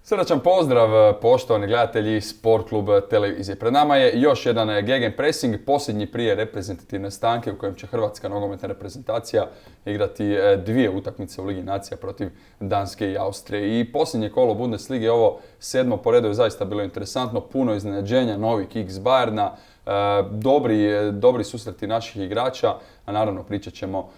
Srdačan pozdrav poštovani gledatelji Sport Klub televizije. Pred nama je još jedan gegenpressing, posljednji prije reprezentativne stanke u kojem će hrvatska nogometna reprezentacija igrati dvije utakmice u Ligi nacija protiv Danske i Austrije. I posljednje kolo Bundeslige, ovo 7. po redu, je zaista bilo interesantno, puno iznenađenja, novi kiks Bayerna, dobri susreti naših igrača, a naravno pričat ćemo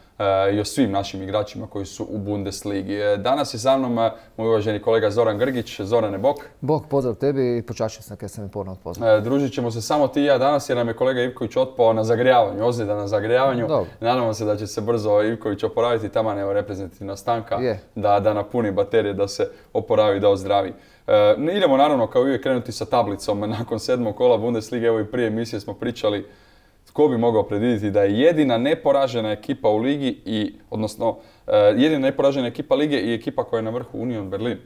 i o svim našim igračima koji su u Bundesligi. Danas je sa mnom moj uvaženi kolega Zoran Grgić. Zorane, bok. Bok, pozdrav tebi i počašćen sam kad sam me ponovno pozvao. Družit ćemo se samo ti i ja danas jer nam je kolega Ivković otpao na zagrijavanju, ozljeda na zagrijavanju. Nadamo se da će se brzo Ivković oporaviti, taman evo reprezentativna stanka, da napuni baterije, da se oporavi, da ozdravi. Idemo naravno kao uvijek krenuti sa tablicom nakon 7. kola Bundeslige. Evo i prije emisije smo pričali tko bi mogao predvidjeti da je jedina neporažena ekipa u ligi, odnosno jedina neporažena ekipa lige i ekipa koja je na vrhu Union Berlin.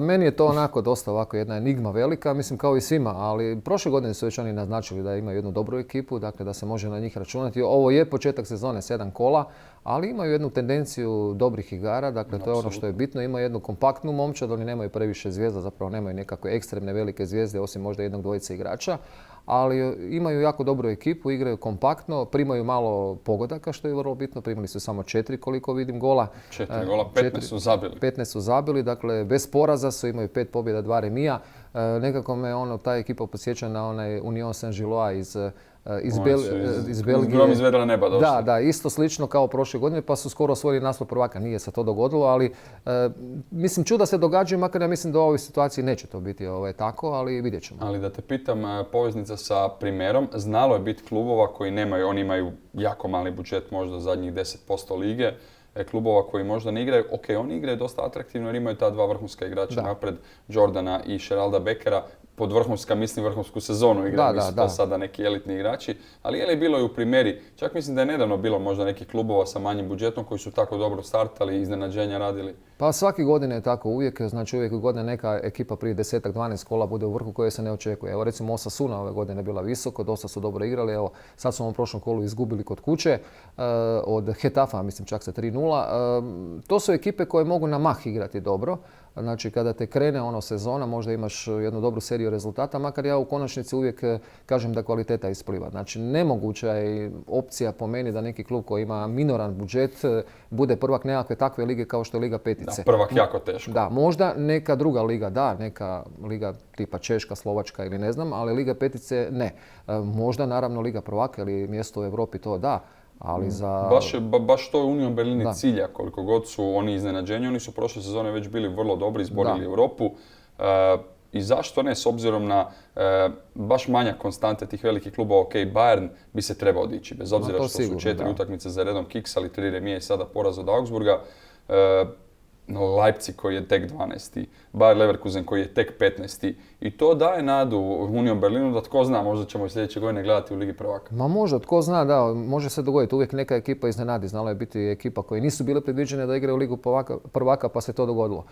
Meni je to onako dosta ovako jedna enigma velika, mislim kao i svima, ali prošle godine su već oni naznačili da imaju jednu dobru ekipu, dakle da se može na njih računati. Ovo je početak sezone, 7 kola, ali imaju jednu tendenciju dobrih igara, dakle to je ono što je bitno. Imaju jednu kompaktnu momčad, oni nemaju previše zvijezda, zapravo nemaju nekakve ekstremne velike zvijezde, osim možda jednog dvojice igrača. Ali imaju jako dobru ekipu, igraju kompaktno, primaju malo pogodaka, što je vrlo bitno. Primili su samo 4 koliko vidim gola. 4 gola, 15 su zabili. 15 su zabili, dakle bez poraza su, imaju 5 pobjeda, 2 remija. Nekako me ta ekipa podsjeća na onaj Union Saint-Gilloise iz Belgije. Grom iz vedra neba došli. Da, isto slično kao prošle godine, pa su skoro osvojili naslov prvaka. Nije se to dogodilo, ali mislim čuda se događaju, makar ja mislim da u ovoj situaciji neće to biti tako, ali vidjet ćemo. Ali da te pitam, poveznica sa Primerom, znalo je biti klubova koji nemaju, oni imaju jako mali budžet, možda zadnjih 10% lige, klubova koji možda ne igraju. Ok, oni igraju dosta atraktivno jer imaju ta dva vrhunska igrača napred, Jordana i Sheralda Beckera. Pod vrhunska, mislim vrhunsku sezonu igraju, nisu to sada neki elitni igrači. Ali je li bilo i u Primeri, čak mislim da je nedavno bilo možda nekih klubova sa manjim budžetom koji su tako dobro startali i iznenađenja radili? Pa svake godine je tako uvijek, znači uvijek godine neka ekipa prije 10-12 kola bude u vrhu koje se ne očekuje. Evo recimo Osasuna ove godine je bila visoko, dosta su dobro igrali, evo sad su u prošlom kolu izgubili kod kuće od Hetafa, mislim čak sa 3-0. To su ekipe koje mogu na mah igrati dobro. Znači kada te krene sezona možda imaš jednu dobru seriju rezultata, makar ja u konačnici uvijek kažem da kvaliteta ispliva. Znači nemoguća je opcija po meni da neki klub koji ima minoran budžet bude prvak nekakve takve lige kao što je Liga petice. Da, prvak jako teško. Da, možda neka druga liga neka liga tipa Češka, Slovačka ili ne znam, ali Liga petice ne. Možda naravno Liga prvaka ili mjesto u Europi to da. Ali baš to je Union Berlin i cilja, koliko god su oni iznenađenji. Oni su prošle sezone već bili vrlo dobri, izborili Europu. I zašto ne, s obzirom na baš manjak konstante tih velikih klubova, ok, Bayern bi se trebao dići, bez obzira što su 4 utakmice za redom kiksali, 3 remije i sada poraz od Augsburga. Leipzig koji je tek 12. Bayer Leverkusen koji je tek 15. I to daje nadu Union Berlinu da tko zna, možda ćemo i sljedeće godine gledati u Ligi prvaka. Ma možda, tko zna, da, može se dogoditi. Uvijek neka ekipa iznenadi. Znala je biti ekipa koje nisu bile predviđene da igraju u Ligu prvaka pa se to dogodilo.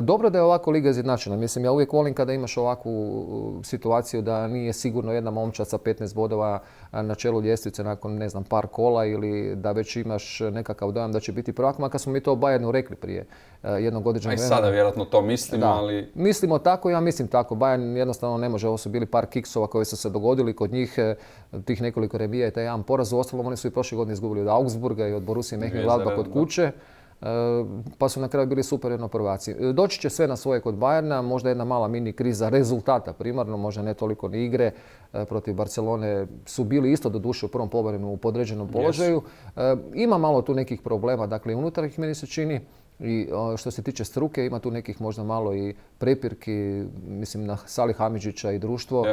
Dobro da je ovako Liga izjednačena. Mislim, ja uvijek volim kada imaš ovakvu situaciju da nije sigurno jedna momčad sa 15 bodova na čelu ljestvice nakon, ne znam, par kola ili da već imaš nekakav dojam da će biti prvak, makar smo mi to Bayernu rekli prije jednog određenog vremena. I sada vjerojatno to mislimo, ali... Mislimo tako, ja mislim tako. Bayern jednostavno ne može. Ovo su bili par kiksova koji su se dogodili kod njih, tih nekoliko remija i taj jedan poraz. Uostalom, oni su i prošle godine izgubili od Augsburga i od Borussije Mönchengladbach kod kuće. Pa su na kraju bili super prvaci. Doći će sve na svoje kod Bayerna, možda jedna mala mini kriza rezultata primarno, možda ne toliko ni igre. Protiv Barcelone su bili isto doduše u prvom poluvremenu u podređenom položaju. Ima malo tu nekih problema, dakle unutar ih meni se čini. I što se tiče struke, ima tu nekih možda malo i prepirki, mislim na Salih Hamidžića i društvo.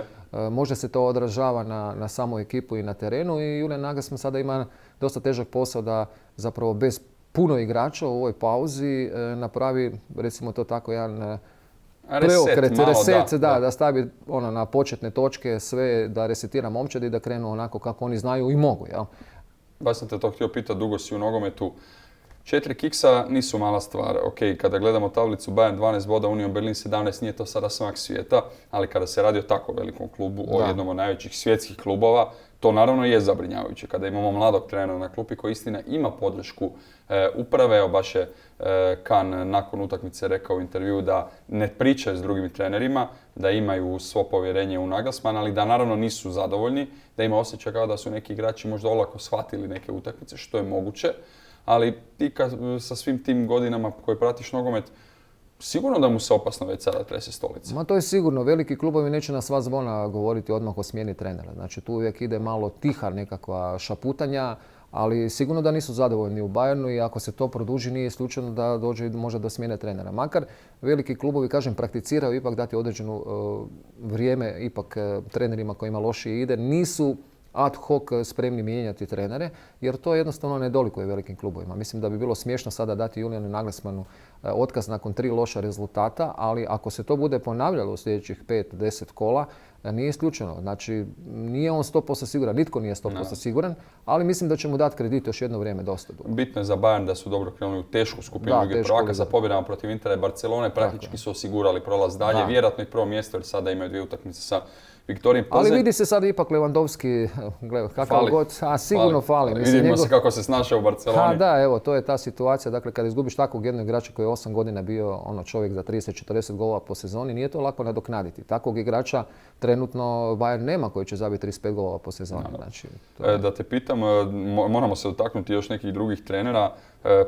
Možda se to odražava na samu ekipu i na terenu i Julian Nagelsmann sada ima dosta težak posao da zapravo bez puno igrača u ovoj pauzi napravi, recimo to tako, jedan reset, da stavi na početne točke sve, da resetira momčad i da krenu onako kako oni znaju i mogu. Jel? Baš sam te to htio pitati, dugo si u nogometu. 4 kiksa nisu mala stvar. Ok, kada gledamo tablicu Bayern 12 boda, Union Berlin 17, nije to sada smak svijeta, ali kada se radi o tako velikom klubu, o jednom od najvećih svjetskih klubova, to naravno je zabrinjavajuće. Kada imamo mladog trenera na klupi koji istina ima podršku uprave, evo baš je Kan nakon utakmice rekao u intervjuu da ne pričaju s drugim trenerima, da imaju svo povjerenje u Nagelsmann, ali da naravno nisu zadovoljni, da ima osjećaj kao da su neki igrači možda olako shvatili neke utakmice, što je moguće. Ali ti sa svim tim godinama koje pratiš nogomet, sigurno da mu se opasno već sada trese stolica. Ma to je sigurno. Veliki klubovi neće na sva zvona govoriti odmah o smjeni trenera. Znači tu uvijek ide malo tiha nekakva šaputanja, ali sigurno da nisu zadovoljni u Bayernu i ako se to produži nije slučajno da dođe možda do smjene trenera. Makar veliki klubovi, kažem, prakticiraju ipak dati određeno vrijeme ipak trenerima kojima lošije ide. Nisu ad hoc spremni mijenjati trenere, jer to jednostavno ne dolikuje velikim klubovima. Mislim da bi bilo smiješno sada dati Julianu Nagelsmannu otkaz nakon 3 loša rezultata, ali ako se to bude ponavljalo u sljedećih 5-10 kola, nije isključeno. Znači, nije on 100% siguran, nitko nije 100% siguran, ali mislim da će mu dati kredit još jedno vrijeme dosta dugo. Bitno je za Bayern da su dobro krenuli u tešku skupinu Lige prvaka sa pobjedama protiv Intera i Barcelone. Praktički su osigurali prolaz dalje, vjerojatno i prvo mjesto jer sada imaju 2 utakmice sa Viktorijom Plzeň. Ali vidi se sad ipak Lewandowski, kakav god, sigurno fali. Vidimo se kako se snašao u Barceloni. Da, evo, to je ta situacija. Dakle, kad izgubiš takvog jednog igrača koji je 8 godina bio čovjek za 30-40 golova po sezoni, nije to lako nadoknaditi. Takvog igrača trenutno Bayern nema koji će zabiti 35 golova po sezoni. Znači, da te pitam, moramo se dotaknuti još nekih drugih trenera.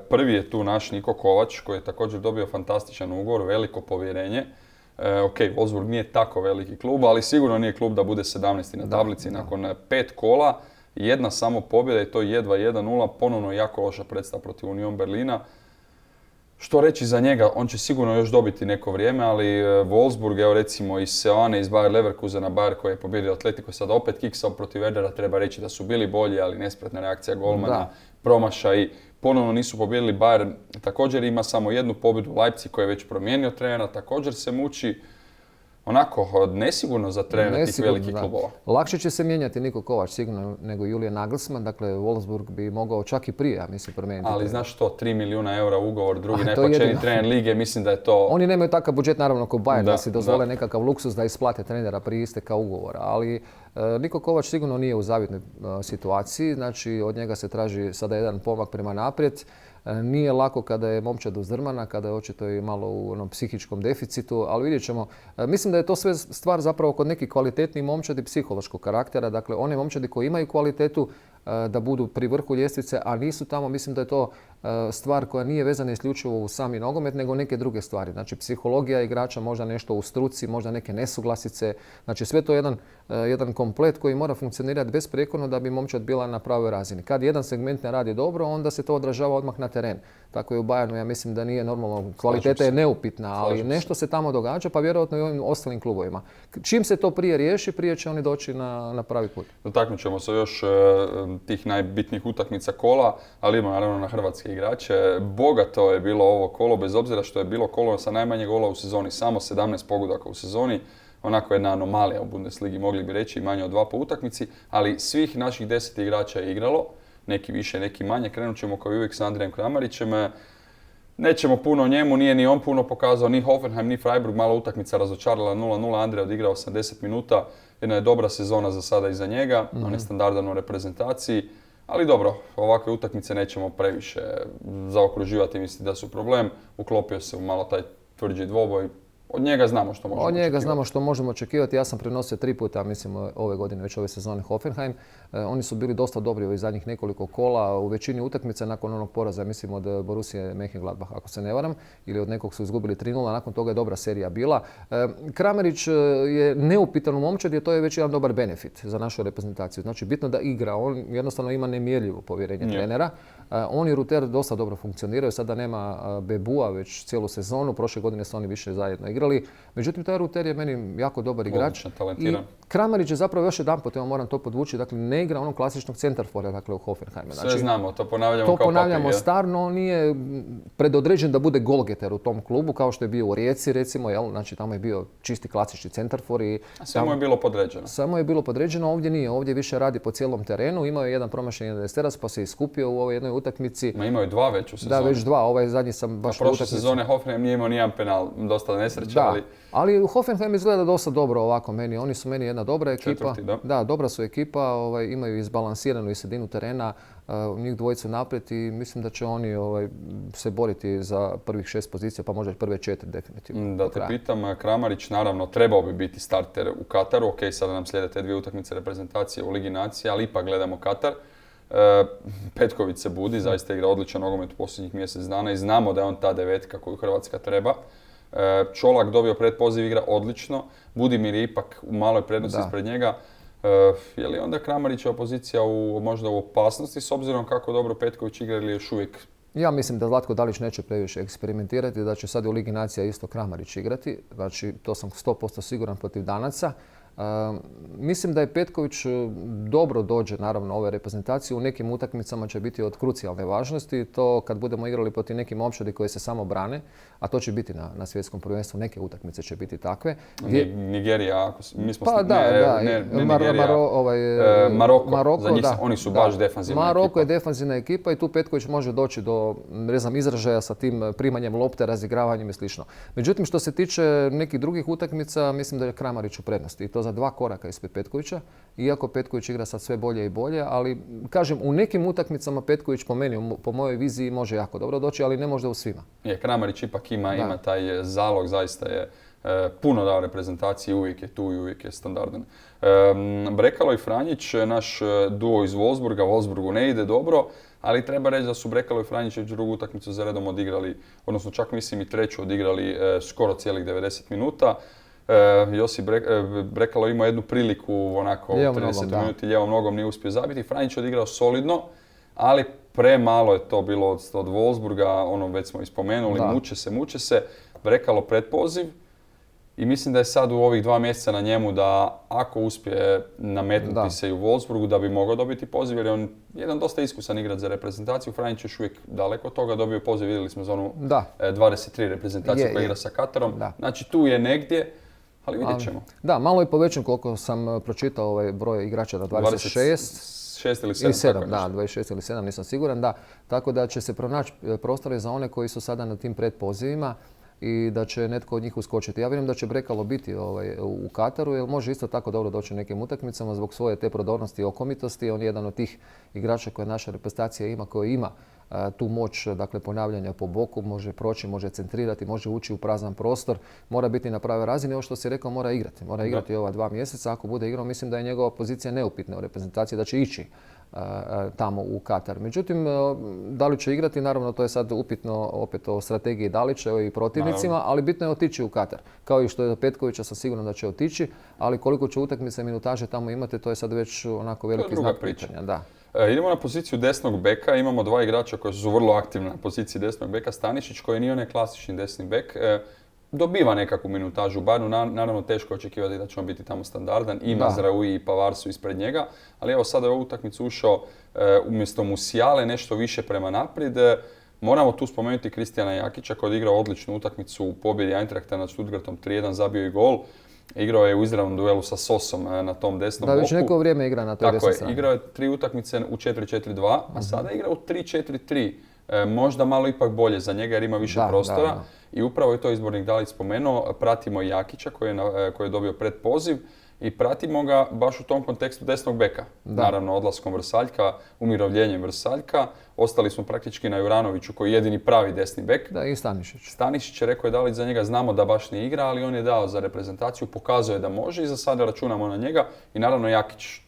Prvi je tu naš Niko Kovač koji je također dobio fantastičan ugovor, veliko povjerenje. Ok, Wolfsburg nije tako veliki klub, ali sigurno nije klub da bude 17. na tablici nakon 5 kola. Jedna samo pobjeda i to jedva 1-0, ponovno jako loša predstava protiv Union Berlina. Što reći za njega, on će sigurno još dobiti neko vrijeme, ali Wolfsburg, evo recimo iz Seoane, iz Bayer Leverkusena, Bayer koji je pobjedio Atletico, sada opet kiksao protiv Werdera, treba reći da su bili bolji, ali nespretna reakcija golmana, promašaj. Ponovno nisu pobijedili Bayern, također ima samo jednu pobjedu Leipzig koji je već promijenio trenera, također se muči. Onako, nesigurno za trenera tih velikih klubova. Lakše će se mijenjati Niko Kovač sigurno nego Julian Nagelsmann. Dakle, Wolfsburg bi mogao čak i prije, mislim, promijeniti. Ali znaš što, 3 milijuna eura ugovor, drugi najplaćeniji trener lige, mislim da je to... Oni nemaju takav budžet naravno kao Bayern da si dozvole nekakav luksus da isplate trenera prije isteka ugovora. Ali Niko Kovač sigurno nije u zavidnoj situaciji. Znači, od njega se traži sada jedan pomak prema naprijed. Nije lako kada je momčad uzdrmana, kada je očito i malo u onom psihičkom deficitu, ali vidjet ćemo. Mislim da je to sve stvar zapravo kod nekih kvalitetnih momčadi psihološkog karaktera. Dakle, one momčadi koji imaju kvalitetu da budu pri vrhu ljestvice, a nisu tamo, mislim da je to stvar koja nije vezana isključivo u sami nogomet, nego neke druge stvari. Znači, psihologija igrača, možda nešto u struci, možda neke nesuglasice. Znači, sve to je jedan komplet koji mora funkcionirati besprijekorno da bi momčad bila na pravoj razini. Kad jedan segment ne radi dobro, onda se to odražava odmah na teren. Tako je u Bayernu, ja mislim da nije normalno. Kvaliteta je neupitna, ali nešto se tamo događa, pa vjerojatno i ovim ostalim klubovima. Čim se to prije riješi, prije će oni doći na pravi put. Dotaknut ćemo se još tih najbitnijih utakmica kola, ali imamo naravno na hrvatske igrače. Bogato je bilo ovo kolo, bez obzira što je bilo kolo sa najmanje gola u sezoni, samo 17 pogodaka u sezoni. Onako jedna anomalija u Bundesligi, mogli bi reći, manje od 2 po utakmici, ali svih naših 10 igrača je igralo, neki više, neki manje. Krenut ćemo kao i uvijek s Andrijem Kramarićem. Nećemo puno o njemu, nije ni on puno pokazao, ni Hoffenheim, ni Freiburg, malo utakmica razočarala 0-0, Andrija odigrao 80 minuta, jedna je dobra sezona za sada iza njega, on je standardan u reprezentaciji, ali dobro, ovakve utakmice nećemo previše zaokruživati, mislim da su problem, uklopio se u malo taj tvrđi dvoboj. Od njega znamo što možemo očekivati. Od njega znamo što možemo očekivati. Ja sam prenosio 3 puta, mislim, ove godine, već ove sezone Hoffenheim. Oni su bili dosta dobri u zadnjih nekoliko kola. U većini utakmica nakon onog poraza, mislim, od Borussije Mönchengladbach, ako se ne varam, ili od nekog su izgubili 3-0. Nakon toga je dobra serija bila. Kramarić je neupitan u momčadi, jer to je već jedan dobar benefit za našu reprezentaciju. Znači, bitno da igra. On jednostavno ima nemjerljivo povjerenje trenera. On i Ruter dosta dobro funkcioniraju. Sada nema Bebua već cijelu sezonu. Prošle godine su oni više zajedno igrali. Međutim, taj Ruter je meni jako dobar igrač. I Kramarić je zapravo još jedanput, moram to podvući, dakle ne igra onog klasičnog centarfora, dakle u Hoffenheimu. Sve znamo, to ponavljamo kao papir. To ponavljamo stalno, on nije predodređen da bude golgeter u tom klubu, kao što je bio u Rijeci, recimo, jel? Znači tamo je bio čisti klasični centarfor i... Samo je bilo podređeno. Samo je bilo podređeno, ovdje nije, ovdje više radi po cijelom terenu, imao je jedan promašen jedan Esteras, pa se iskupio u ovoj jednoj utakmici. Ma imaju 2 već u sezoni. Da, već 2. Ovaj zadnji sam baš u utakmici. Prošle sezone Hoffenheim nije imao nijedan penal, dosta nesreća. Da, ali Hoffenheim izgleda dosta dobro ovako meni. Oni su meni jedna dobra ekipa. Četvrti, da. Da, dobra su ekipa, imaju izbalansiranu i sredinu terena, njih dvojicu naprijed i mislim da će oni se boriti za prvih 6 pozicija, pa možda prve 4 definitivno. Da te pitam, Kramarić naravno trebao bi biti starter u Kataru. Ok, sada nam slijede te 2 utakmice reprezentacije u Ligi nacija, ali ipak gledamo Katar. Petković se budi, zaista igra odličan nogomet u posljednjih mjesec dana i znamo da je on ta devetka koju Hrvatska treba. Čolak dobio predpoziv, igra odlično. Budimir je ipak u maloj prednosti ispred njega. Je li onda Kramarićeva pozicija možda u opasnosti s obzirom kako dobro Petković igra ili još uvijek? Ja mislim da Zlatko Dalić neće previše eksperimentirati, da će sad u Ligi nacija isto Kramarić igrati. Znači, to sam 100% siguran protiv Danaca. Mislim da je Petković dobro dođe naravno ove reprezentacije. U nekim utakmicama će biti od krucijalne važnosti. To kad budemo igrali protiv nekih momčadi koji se samo brane, a to će biti na svjetskom prvenstvu, neke utakmice će biti takve. Nigerija, mi smo Maroko, oni su baš defanzivna ekipa. Maroko je defanzivna ekipa i tu Petković može doći do izražaja sa tim primanjem lopte, razigravanjem i slično. Međutim, što se tiče nekih drugih utakmica, mislim da je Kramarić u prednosti i to za 2 koraka ispred Petkovića, iako Petković igra sad sve bolje i bolje, ali kažem, u nekim utakmicama Petković po meni, po mojoj viziji može jako dobro doći, ali ne možda u svima. Kramarić ipak ima taj zalog, zaista je puno dao reprezentaciji, uvijek je tu i uvijek je standardan. Brekalo i Franjić, naš duo iz Wolfsburga, Wolfsburgu ne ide dobro, ali treba reći da su Brekalo i Franjić već drugu utakmicu za redom odigrali, odnosno čak mislim i treću odigrali skoro cijelih 90 minuta. Josip Brekalo imao jednu priliku onako u 30 minuti lijevom nogom nije uspio zabiti. Franjić je odigrao solidno, ali premalo je to bilo od Wolfsburga, već smo ispomenuli, muče se. Brekalo predpoziv i mislim da je sad u ovih 2 mjeseca na njemu da ako uspije nametnuti se i u Wolfsburgu da bi mogao dobiti poziv jer je on jedan dosta iskusan igrač za reprezentaciju. Franjić još uvijek daleko od toga, dobio poziv, vidjeli smo za onu 23 reprezentacije koja igra sa Katarom. Znači tu je negdje. Ali vidjet ćemo. Da, malo je povećan koliko sam pročitao broj igrača na 26 ili 7. Da, 26 ili 7, nisam siguran. Da. Tako da će se pronaći prostore za one koji su sada na tim predpozivima i da će netko od njih uskočiti. Ja vjerujem da će Brekalo biti u Kataru jer može isto tako dobro doći u nekim utakmicama zbog svoje te prodornosti i okomitosti. On je jedan od tih igrača koje naša reprezentacija ima, koji ima tu moć ponavljanja po boku, može proći, može centrirati, može ući u prazan prostor, mora biti na pravoj razini. Ovo što si rekao, mora igrati. Mora igrati ova 2 mjeseca. Ako bude igrao, mislim da je njegova pozicija neupitna u reprezentaciji, da će ići tamo u Katar. Međutim, da li će igrati, naravno to je sad upitno opet o strategiji Dalića i protivnicima, ali bitno je otići u Katar. Kao i što je Petkovića, sam siguran da će otići, ali koliko će utakmice minutaže tamo imate, to je sad već onako veliki znak pitanja. Da. Idemo na poziciju desnog beka, imamo 2 igrača koji su vrlo aktivni na poziciji desnog beka. Stanišić koji nije onaj klasični desni bek, dobiva nekakvu minutažu u Bayernu, naravno teško očekivati da će on biti tamo standardan, i Mazraoui i Pavard su ispred njega, ali evo sada je u ovu utakmicu ušao umjesto Musiale nešto više prema naprijed. Moramo tu spomenuti Kristijana Jakića koji je igrao odličnu utakmicu u pobjedi Eintrachta nad Stuttgartom 3-1, zabio i gol. Igrao je u izravnom duelu sa Sosom na tom desnom boku. Da, već neko vrijeme igra na toj desnoj strani. Igrao je 3 utakmice u 4-4-2, a sada igra u 3-4-3. Možda malo ipak bolje za njega jer ima više prostora. I upravo je to izbornik Dalić spomenuo. Pratimo Jakića koji je dobio predpoziv i pratimo ga baš u tom kontekstu desnog beka. Naravno odlaskom Vrsaljka, umirovljenjem Vrsaljka. Ostali smo praktički na Juranoviću koji je jedini pravi desni bek. Da, i Stanišić. Stanišić je rekao je Dalić za njega, znamo da baš ne igra, ali on je dao za reprezentaciju, pokazuje da može i za sada računamo na njega. I naravno Jakić.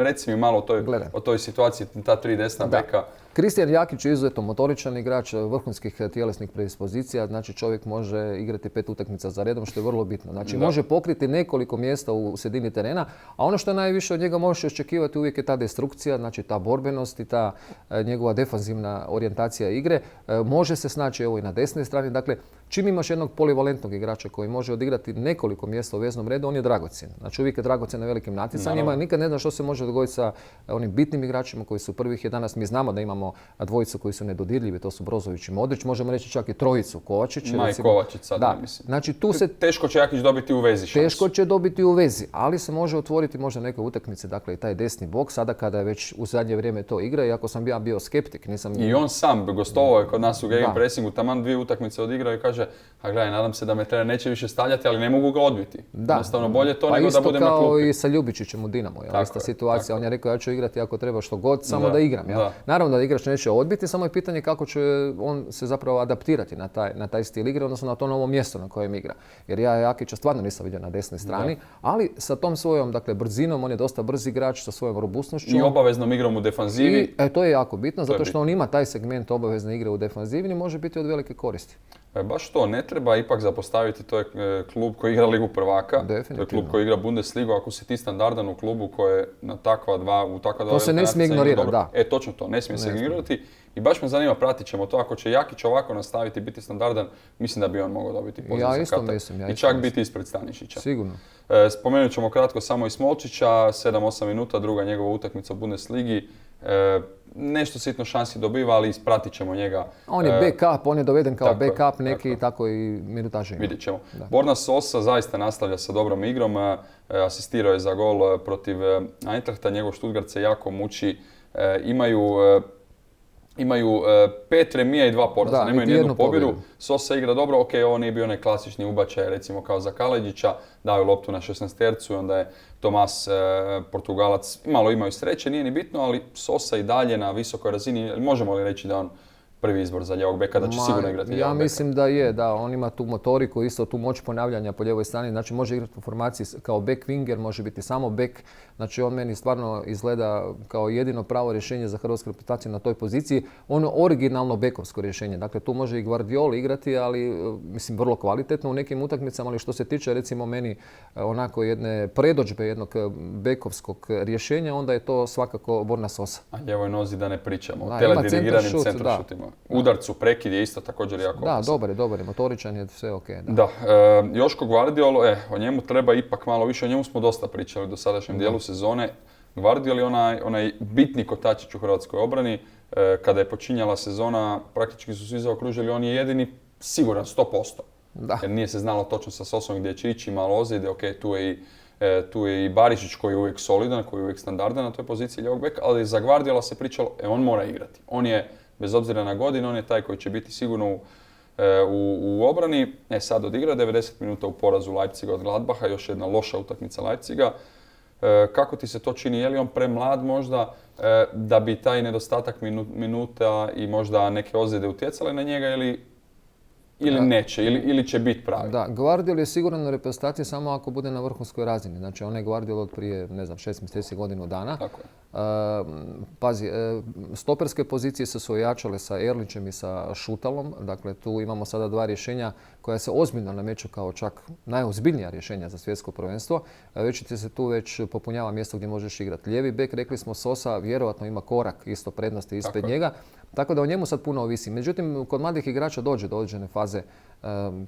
Reci mi malo o toj situaciji, ta 3 desna beka. Kristijan Jakić je izuzetno motoričan igrač vrhunskih tjelesnih predispozicija, znači čovjek može igrati 5 utakmica za redom, što je vrlo bitno. Znači može pokriti nekoliko mjesta u sredini terena, a ono što je najviše od njega možeš očekivati uvijek je ta destrukcija, znači ta borbenost i ta njegova defanzivna orijentacija igre. Može se snaći evo i na desnoj strani, dakle čim imaš jednog polivalentnog igrača koji može odigrati nekoliko mjesta u veznom redu, on je dragocjen. Znači uvijek je dragocjen na velikim natjecanjima, nikad ne zna što se može dogoditi sa onim bitnim igračima koji su prvih 11. Mi znamo da ima imamo dvojicu koji su nedodirljivi, to su Brozović i Modrić, možemo reći čak i trojicu Kovačić. Kovačić sad, da. mislim. Znači, tu se teško će Jakić dobiti u vezi šansu. Teško će dobiti u vezi, ali se može otvoriti možda neke utakmice, dakle i taj desni bok, sada kada je već u zadnje vrijeme to igra, iako sam ja bio skeptik, nisam... I on sam gostovao je kod nas u gegenpressingu, taman 2 utakmice odigrao i kaže, a gledaj, nadam se da me trener neće više stavljati, ali ne mogu ga odbiti. Da. Jednostavno bolje to nego da budem na klupi. Pa isto kao i sa Ljubičićem u Dinamo, ista situacija. On je rekao, ja ću igrati ako treba što god, samo da igram. Naravno da igrač neće odbiti, samo je pitanje kako će on se zapravo adaptirati na taj stil igre, odnosno na to novo mjesto na kojem igra. Jer ja Jakića stvarno nisam vidio na desnoj strani, ali sa tom svojom brzinom, on je dosta brz igrač, sa svojom robustnošću. I obaveznom igrom u defanzivi. To je jako bitno, zato što on ima taj segment obavezne igre u defanzivi i može biti od velike koristi. Baš to, ne treba ipak zapostaviti, to je klub koji igra Ligu prvaka, to je klub koji igra Bundesligu, ako si ti standardan u klubu koji je u takva dva to se ne smije ignorirati, da. Točno to, ne smije se ignorirati. I baš me zanima, pratit ćemo to, ako će Jakić ovako nastaviti biti standardan, mislim da bi on mogao dobiti poziv za Katar. I čak biti ispred Stanišića. Sigurno. Spomenut ćemo kratko samo i Smolčića, 7-8 minuta, druga njegova utakmica u Bundesligi. Nešto sitno šansi dobiva, ali ispratit ćemo njega. On je backup, on je doveden kao backup neki, tako i minutaže ima. Vidjet ćemo. Borna Sosa zaista nastavlja sa dobrom igrom, asistirao je za gol protiv Eintrachta, njegov Stuttgart se jako muči. Imaju 5 remija i 2 poraza, nemaju nijednu pobjedu. Sosa igra dobro, ovo nije bio onaj klasični ubačaj, recimo kao za Kaleđića, daju loptu na 16-tercu i onda je Tomas, Portugalac, malo imaju sreće, nije ni bitno, ali Sosa i dalje na visokoj razini, možemo li reći da on prvi izbor za ljevog beka, da će sigurno igrati ljevog beka? Ja mislim da je, da. On ima tu motoriku, isto tu moć ponavljanja po ljevoj strani. Znači može igrati u formaciji kao back winger, može biti samo back. Znači on meni stvarno izgleda kao jedino pravo rješenje za hrvatsku reprezentaciju na toj poziciji. Ono originalno bekovsko rješenje. Dakle tu može i Guardiola igrati, ali mislim vrlo kvalitetno u nekim utakmicama. Ali što se tiče recimo meni onako jedne predodžbe jednog bekovskog rješenja, onda je to svakako Borna Sosa. A ljevoj nozi da ne pričamo. O teledirigiranim centrošutima. Udarcu, prekid je isto također jako opasan. Dobar je, motoričan je, sve ok. Da, Joško Gvardiol, o njemu treba ipak malo više, o njemu smo dosta pričali do sadašnjem dijelu sezone. Gvardiol je onaj bitni kotačić u hrvatskoj obrani. Kada je počinjala sezona, praktički su svi zaokružili, on je jedini siguran, 100%. Da. Jer nije se znalo točno sa Sosom gdje će ići, malo ozljede, ok, tu je i Barišić koji je uvijek solidan, koji je uvijek standardan na toj poziciji ljevog beka, ali za Gvardiola se pričalo, on mora igrati. On je, bez obzira na godinu, on je taj koji će biti sigurno u obrani. Sad odigra 90 minuta u porazu Leipziga od Gladbaha, još jedna loša utakmica Leipziga. Kako ti se to čini? Je li on premlad možda da bi taj nedostatak minuta i možda neke ozljede utjecale na njega ili neće, ili će biti pravi? Da, Gvardiol je siguran na reprezentaciji samo ako bude na vrhunskoj razini. Znači on je Gvardiol od prije, 6 mjeseci, godinu dana. Tako je. Pazi, stoperske pozicije su ojačale sa Erlićem i sa Šutalom. Dakle, tu imamo sada 2 rješenja koja se ozbiljno nameću kao čak najozbiljnija rješenja za svjetsko prvenstvo. Već ti se tu već popunjava mjesto gdje možeš igrati. Lijevi bek, rekli smo, Sosa vjerojatno ima korak isto prednosti ispred njega. Tako da o njemu sad puno ovisi. Međutim, kod mladih igrača dođe do određene faze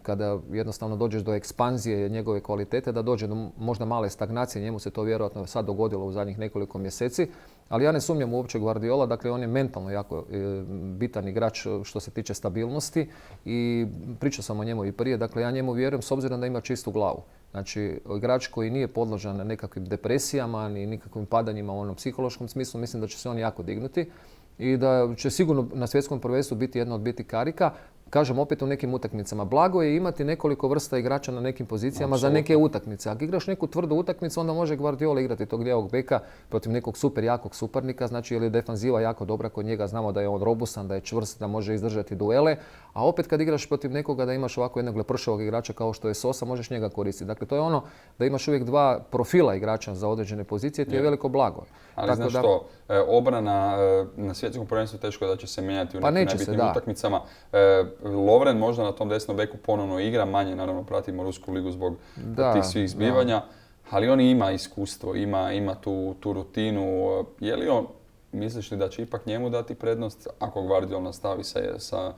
kada jednostavno dođeš do ekspanzije njegove kvalitete, da dođe do možda male stagnacije. Njemu se to vjerojatno sad dogodilo u zadnjih nekoliko mjeseci. Ali ja ne sumnjam uopće Guardiola, dakle on je mentalno jako bitan igrač što se tiče stabilnosti i pričao sam o njemu i prije, dakle ja njemu vjerujem s obzirom da ima čistu glavu. Znači igrač koji nije podložan na nekakvim depresijama ni nikakvim padanjima u onom psihološkom smislu, mislim da će se on jako dignuti i da će sigurno na svjetskom prvenstvu biti jedna od bitnih karika. Kažem opet u nekim utakmicama. Blago je imati nekoliko vrsta igrača na nekim pozicijama za neke utakmice. Ako igraš neku tvrdu utakmicu, onda može Guardiola igrati tog lijevog beka protiv nekog super jakog suparnika. Znači, jer je defanziva jako dobra kod njega, znamo da je on robustan, da je čvrst, da može izdržati duele. A opet kad igraš protiv nekoga da imaš ovako jednog lepršavog igrača kao što je Sosa, možeš njega koristiti. Dakle, to je ono da imaš uvijek 2 profila igrača za određene pozicije, ti je veliko blago. Ali znaš što, obrana na svjetskom prvenstvu teško da će se mijenjati u nekim najbitnijim utakmicama. Lovren možda na tom desnom beku ponovno igra, manje naravno pratimo Rusku ligu zbog tih svih zbivanja, ali on ima iskustvo, ima tu rutinu. Je li on misliš li da će ipak njemu dati prednost ako Gvardiol nastavi sa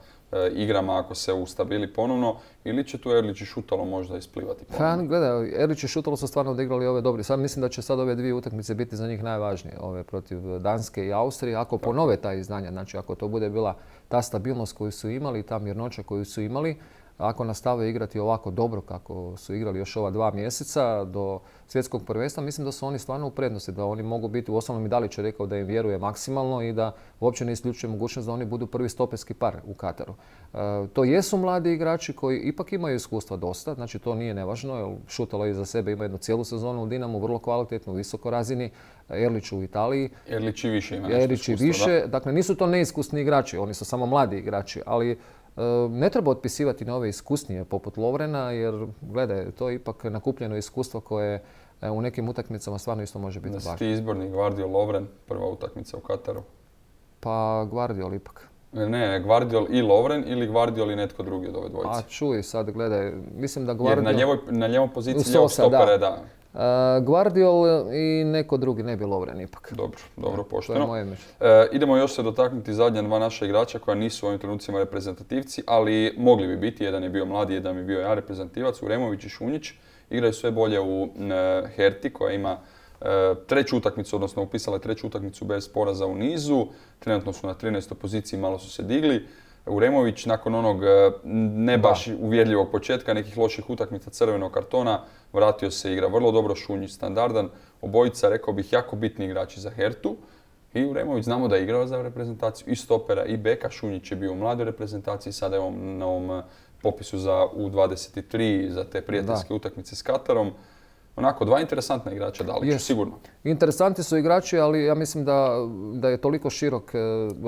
igrama, ako se ustabili ponovno, ili će tu Erlić i Šutalo možda isplivati ponovno? Gledaj, Erlić i Šutalo su stvarno odigrali ove dobri. Sad mislim da će sad ove dvije utakmice biti za njih najvažnije, ove protiv Danske i Austrije. Ako ponove ta izdanja, znači ako to bude bila ta stabilnost koju su imali, ta mirnoća koju su imali, ako nastave igrati ovako dobro kako su igrali još ova 2 mjeseca do svjetskog prvenstva, mislim da su oni stvarno u prednosti, da oni mogu biti, u osnovnom i Dalić je rekao da im vjeruje maksimalno i da uopće ne isključuje mogućnost da oni budu prvi stoperski par u Kataru. To jesu mladi igrači koji ipak imaju iskustva dosta, znači to nije nevažno, jer Šutalo iza sebe ima jednu cijelu sezonu u Dinamu, vrlo kvalitetnu, visoko razini, Erlić u Italiji. Erlić i više ima nešto iskustva, da. Dakle, nisu to neiskusni igrači, oni su samo mladi igrači, ali ne treba otpisivati na ove iskusnije poput Lovrena, jer gledaj, to je ipak nakupljeno iskustvo koje u nekim utakmicama stvarno isto može biti važno. Da si ti izbornik Gvardiol Lovren, prva utakmica u Kataru? Pa Gvardiol ipak. Ne, Gvardiol i Lovren ili Gvardiol i netko drugi od ove dvojice? A čuj, sad gledaj, mislim da Gvardiol... Jer na ljevom poziciji ljevog stopera, da. Gvardiol i neko drugi, ne bi Lovren ipak. Dobro, pošteno. To je moje mišljenje. Idemo još se dotaknuti zadnja 2 naša igrača koja nisu u ovim trenucima reprezentativci, ali mogli bi biti. Jedan je bio mladi, jedan je bio ja reprezentativac, Uremović i Šunjić. Igraju sve bolje u Herti koja ima 3. utakmicu, odnosno upisala je 3. utakmicu bez poraza u nizu. Trenutno su na 13. poziciji, malo su se digli. Uremović nakon onog ne baš uvjerljivog početka, nekih loših utakmica, crvenog kartona, vratio se, igra vrlo dobro, Šunjić standardan. Obojica, rekao bih, jako bitni igrači za Hertu. I Uremović znamo da je igrao za reprezentaciju i stopera i beka. Šunjić je bio u mladoj reprezentaciji, sada je na ovom popisu za U23 za te prijateljske utakmice s Katarom. Onako, 2 interesantna igrača Daliću, sigurno. Interesantni su igrači, ali ja mislim da je toliko širok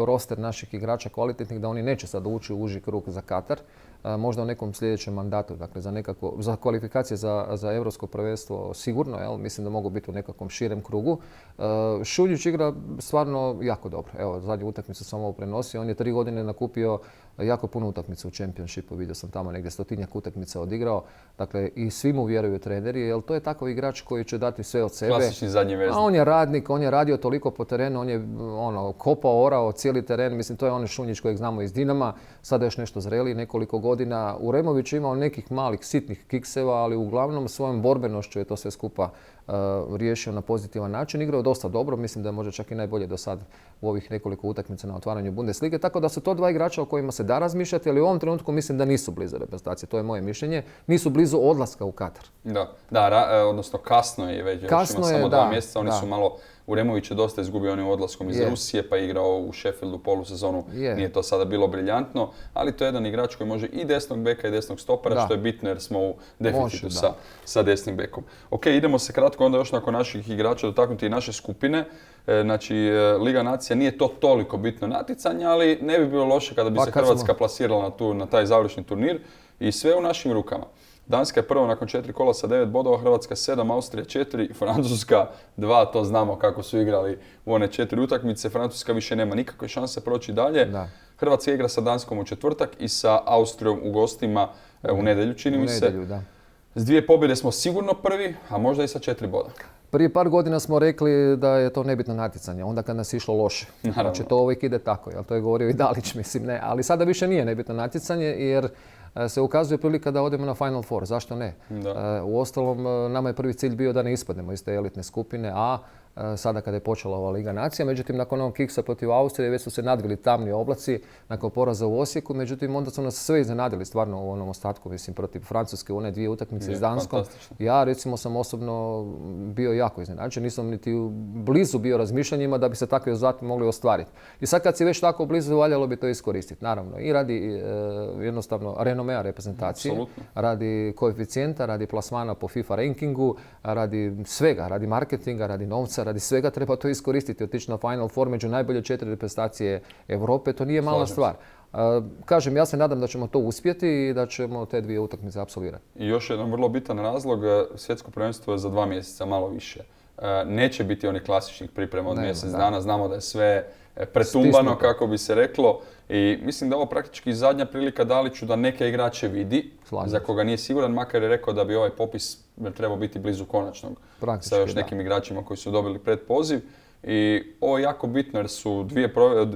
roster naših igrača kvalitetnih da oni neće sad ući u uži krug za Katar. Možda u nekom sljedećem mandatu, dakle za kvalifikacije za Europsko prvenstvo sigurno, jel? Mislim da mogu biti u nekakvom širem krugu. Šuljić igra stvarno jako dobro. Evo, zadnju utakmicu sam ovo prenosio. On je 3 godine nakupio jako puno utakmica u Championshipu. Vidio sam tamo negdje 100-tinjak utakmica odigrao. Dakle, i svi mu vjeruju treneri, jer to je takav igrač koji će dati sve od sebe. Klasični zadnji veznik. A on je radnik, on je radio toliko po terenu, on je kopao, orao cijeli teren. Mislim, to je onaj Šunjić kojeg znamo iz Dinama. Sada još nešto zreli, nekoliko godina. Uremović je imao nekih malih, sitnih kikseva, ali uglavnom svojom borbenošću je to sve skupa riješio na pozitivan način. Igrao dosta dobro, mislim da je možda čak i najbolje do sad u ovih nekoliko utakmica na otvaranju Bundeslige. Tako da su to 2 igrača o kojima se da razmišljati, ali u ovom trenutku mislim da nisu blizu reprezentacije. To je moje mišljenje. Nisu blizu odlaska u Katar. Odnosno kasno je već. Kasno ima samo 2 mjeseca. Oni su malo... Uremović je dosta izgubio onim odlaskom iz Rusije, pa je igrao u Sheffieldu polusezonu. Nije to sada bilo briljantno, ali to je jedan igrač koji može i desnog beka i desnog stopera, što je bitno jer smo u deficitu sa desnim bekom. Ok, idemo se kratko onda još nakon naših igrača dotaknuti i naše skupine. Znači, Liga nacija nije to toliko bitno natjecanje, ali ne bi bilo loše kada bi se Hrvatska plasirala na taj završni turnir i sve u našim rukama. Danska je prva nakon 4 kola sa 9 bodova, Hrvatska 7, Austrija 4, Francuska 2, to znamo kako su igrali u one 4 utakmice. Francuska više nema nikakve šanse proći dalje. Hrvatska igra sa Danskom u četvrtak i sa Austrijom u gostima u nedjelju, čini mi se. S 2 pobjede smo sigurno prvi, a možda i sa 4 boda. Prije par godina smo rekli da je to nebitno natjecanje, onda kad nas išlo loše. Znači to uvijek ide tako, jel? To je govorio i Dalić, mislim, ne. Ali sada više nije nebitno natjecanje jer se ukazuje prilika da odemo na Final Four. Zašto ne? Uostalom, nama je prvi cilj bio da ne ispadnemo iz te elitne skupine A, sada kada je počela ova Liga nacija. Međutim, nakon ovog kiksa protiv Austrije već su se nadvili tamni oblaci nakon poraza u Osijeku. Međutim, onda su nas sve iznenadili stvarno u onom ostatku, mislim, protiv Francuske, one 2 utakmice s Danskom. Ja, recimo, sam osobno bio jako iznenađen. Nisam niti blizu bio razmišljanjima da bi se takvi rezultati mogli ostvariti. I sad kad si već tako blizu, valjalo bi to iskoristiti. Naravno, i radi jednostavno renomea reprezentacije, radi koeficijenta, radi plasmana po FIFA rankingu, radi svega, radi marketinga, radi novca, radi svega treba to iskoristiti, otići na Final Four među najbolje 4 reprezentacije Europe, to nije mala stvar. Kažem, ja se nadam da ćemo to uspjeti i da ćemo te 2 utakmice apsolvirati. I još jedan vrlo bitan razlog, svjetsko prvenstvo je za 2 mjeseca, malo više. Neće biti onih klasičnih priprema od mjesec dana, znamo da je sve pretumbano, kako bi se reklo. I mislim da je ovo praktički zadnja prilika Daliću da neke igrače vidi, za koga nije siguran, makar je rekao da bi ovaj popis trebao biti blizu konačnog sa još nekim igračima koji su dobili predpoziv. I ovo je jako bitno jer su dvije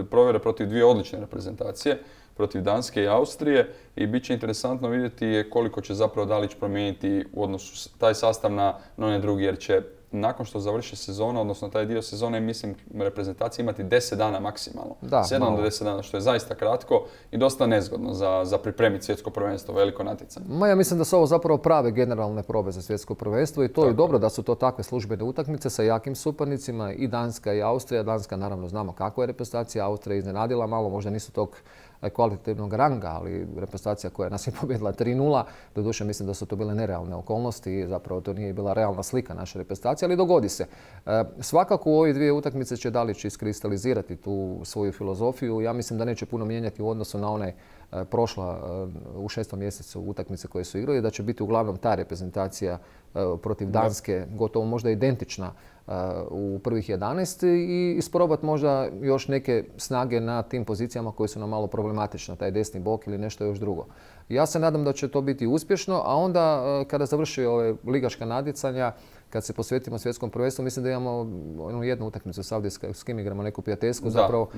provjere protiv dvije odlične reprezentacije, protiv Danske i Austrije i bit će interesantno vidjeti koliko će zapravo Dalić promijeniti u odnosu taj sastav na one drugi, jer će nakon što završi sezona, odnosno taj dio sezone, mislim, reprezentacija imati 10 dana maksimalno. 7 do 10 dana, što je zaista kratko i dosta nezgodno za pripremiti svjetsko prvenstvo, veliko natjecanje. Ja mislim da su ovo zapravo prave generalne probe za svjetsko prvenstvo i to je dobro da su to takve službene utakmice sa jakim suparnicima, i Danska i Austrija. Danska, naravno, znamo kakva je reprezentacija, Austrija je iznenadila malo, možda nisu tog kvalitativnog ranga, ali reprezentacija koja nas je pobjedila 3:0. Doduše, mislim da su to bile nerealne okolnosti i zapravo to nije bila realna slika naše reprezentacije, ali dogodi se. Svakako u ove dvije utakmice će Dalić iskristalizirati tu svoju filozofiju. Ja mislim da neće puno mijenjati u odnosu na one prošla u 6. mjesecu utakmice koje su igrali, da će biti uglavnom ta reprezentacija protiv Danske gotovo možda identična u prvih 11 i isprobati možda još neke snage na tim pozicijama koje su nam malo problematične, taj desni bok ili nešto još drugo. Ja se nadam da će to biti uspješno, a onda kada završi ove ligaška natjecanja, kad se posvetimo svjetskom prvenstvu, mislim da imamo jednu utakmicu s kim igramo, neku prijateljsku. Zapravo,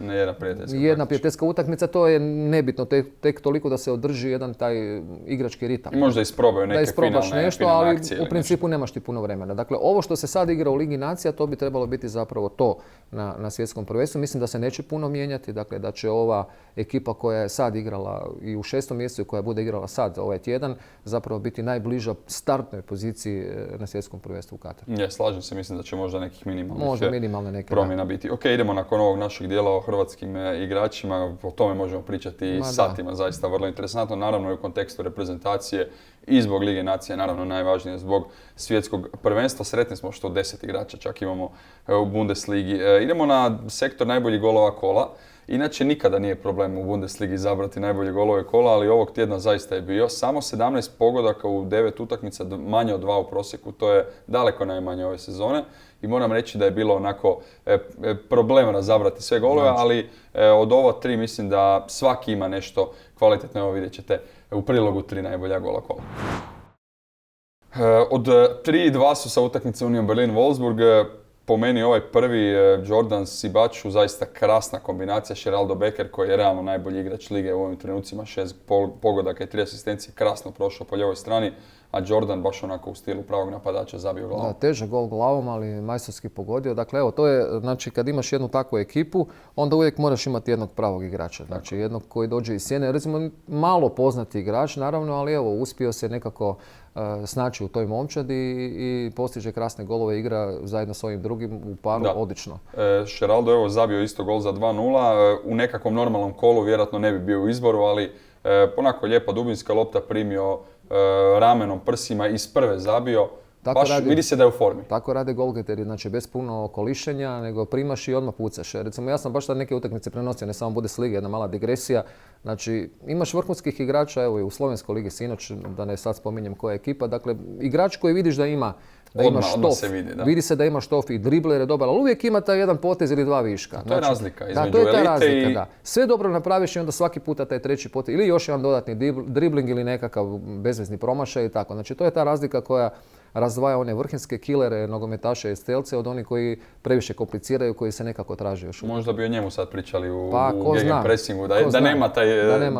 jedna prijateljska utakmica, to je nebitno, tek toliko da se održi jedan taj igrački ritam. I možda isprobaju neke finalne nešto, ali u principu nemaš ti puno vremena. Dakle, ovo što se sad igra u Ligi nacija, to bi trebalo biti zapravo to na svjetskom prvenstvu. Mislim da se neće puno mijenjati, dakle da će ova ekipa koja je sad igrala i u 6. mjesecu, koja bude igrala sad ovaj tjedan, zapravo biti najbliža startnoj poziciji na svjetskom prvenstvu u Kataru. Ja, slažem se, mislim da će možda nekih minimalnih promjena biti. Ok, idemo nakon ovog našeg dijela o hrvatskim igračima, o tome možemo pričati satima, zaista vrlo interesantno, naravno i u kontekstu reprezentacije i zbog Lige nacije, naravno najvažnije zbog svjetskog prvenstva. Sretni smo što 10 igrača čak imamo u Bundesligi. Idemo na sektor najboljih golova kola. Inače, nikada nije problem u Bundesligi izabrati najbolje golove kola, ali ovog tjedna zaista je bio. Samo 17 pogodaka u 9 utakmica, manje od 2 u prosjeku. To je daleko najmanje ove sezone. I moram reći da je bilo onako problem razabrati sve golove, ali od ova 3 mislim da svaki ima nešto kvalitetno. Evo vidjet ćete u prilogu 3 najbolja gola kola. Od 3-2 su sa utakmice Union Berlin-Wolfsburg. Po meni ovaj prvi Jordan Sibaču, zaista krasna kombinacija. Sheraldo Becker koji je realno najbolji igrač lige u ovim trenucima, 6 pogodaka i 3 asistencije, krasno prošao po ljevoj strani, a Jordan baš onako u stilu pravog napadača zabio glavom. Da, težak gol glavom, ali majstorski pogodio. Dakle, evo, to je, znači, kad imaš jednu takvu ekipu, onda uvijek moraš imati jednog pravog igrača. Znači, jednog koji dođe iz sjene. Recimo, malo poznati igrač, naravno, ali evo, uspio se nekako snaći u toj momčadi i postiže krasne golove, igra zajedno s ovim drugim u paru, odlično. Sheraldo evo zabio isto gol za 2:0. U nekakvom normalnom kolu vjerojatno ne bi bio u izboru, ali onako lijepa dubinska lopta, primio ramenom, prsima, iz prve zabio. Vidi se da je u formi. Tako rade golgeteri, znači bez puno kolišenja, nego primaš i odmah pucaš. Recimo, ja sam baš sad neke utakmice prenosio, ne samo Bundesliga, jedna mala digresija. Znači, imaš vrhunskih igrača, evo i u Slovenskoj ligi sinoć, da ne sad spominjem koja je ekipa. Dakle, igrač koji vidiš da ima štof, vidi se da ima štof i dribler je dobar, ali uvijek ima taj jedan potez ili 2 viška. To je razlika između elite i... Sve dobro napraviš i onda svaki puta taj treći potez ili još jedan dodatni dribling ili nekakav bezvezni promašaj i tako. Znači, to je ta razlika koja razdvaja one vrhunske kilere, nogometaše i strelce od onih koji previše kompliciraju, koji se nekako traže još. Možda bi o njemu sad pričali u gegenpressingu, da nema taj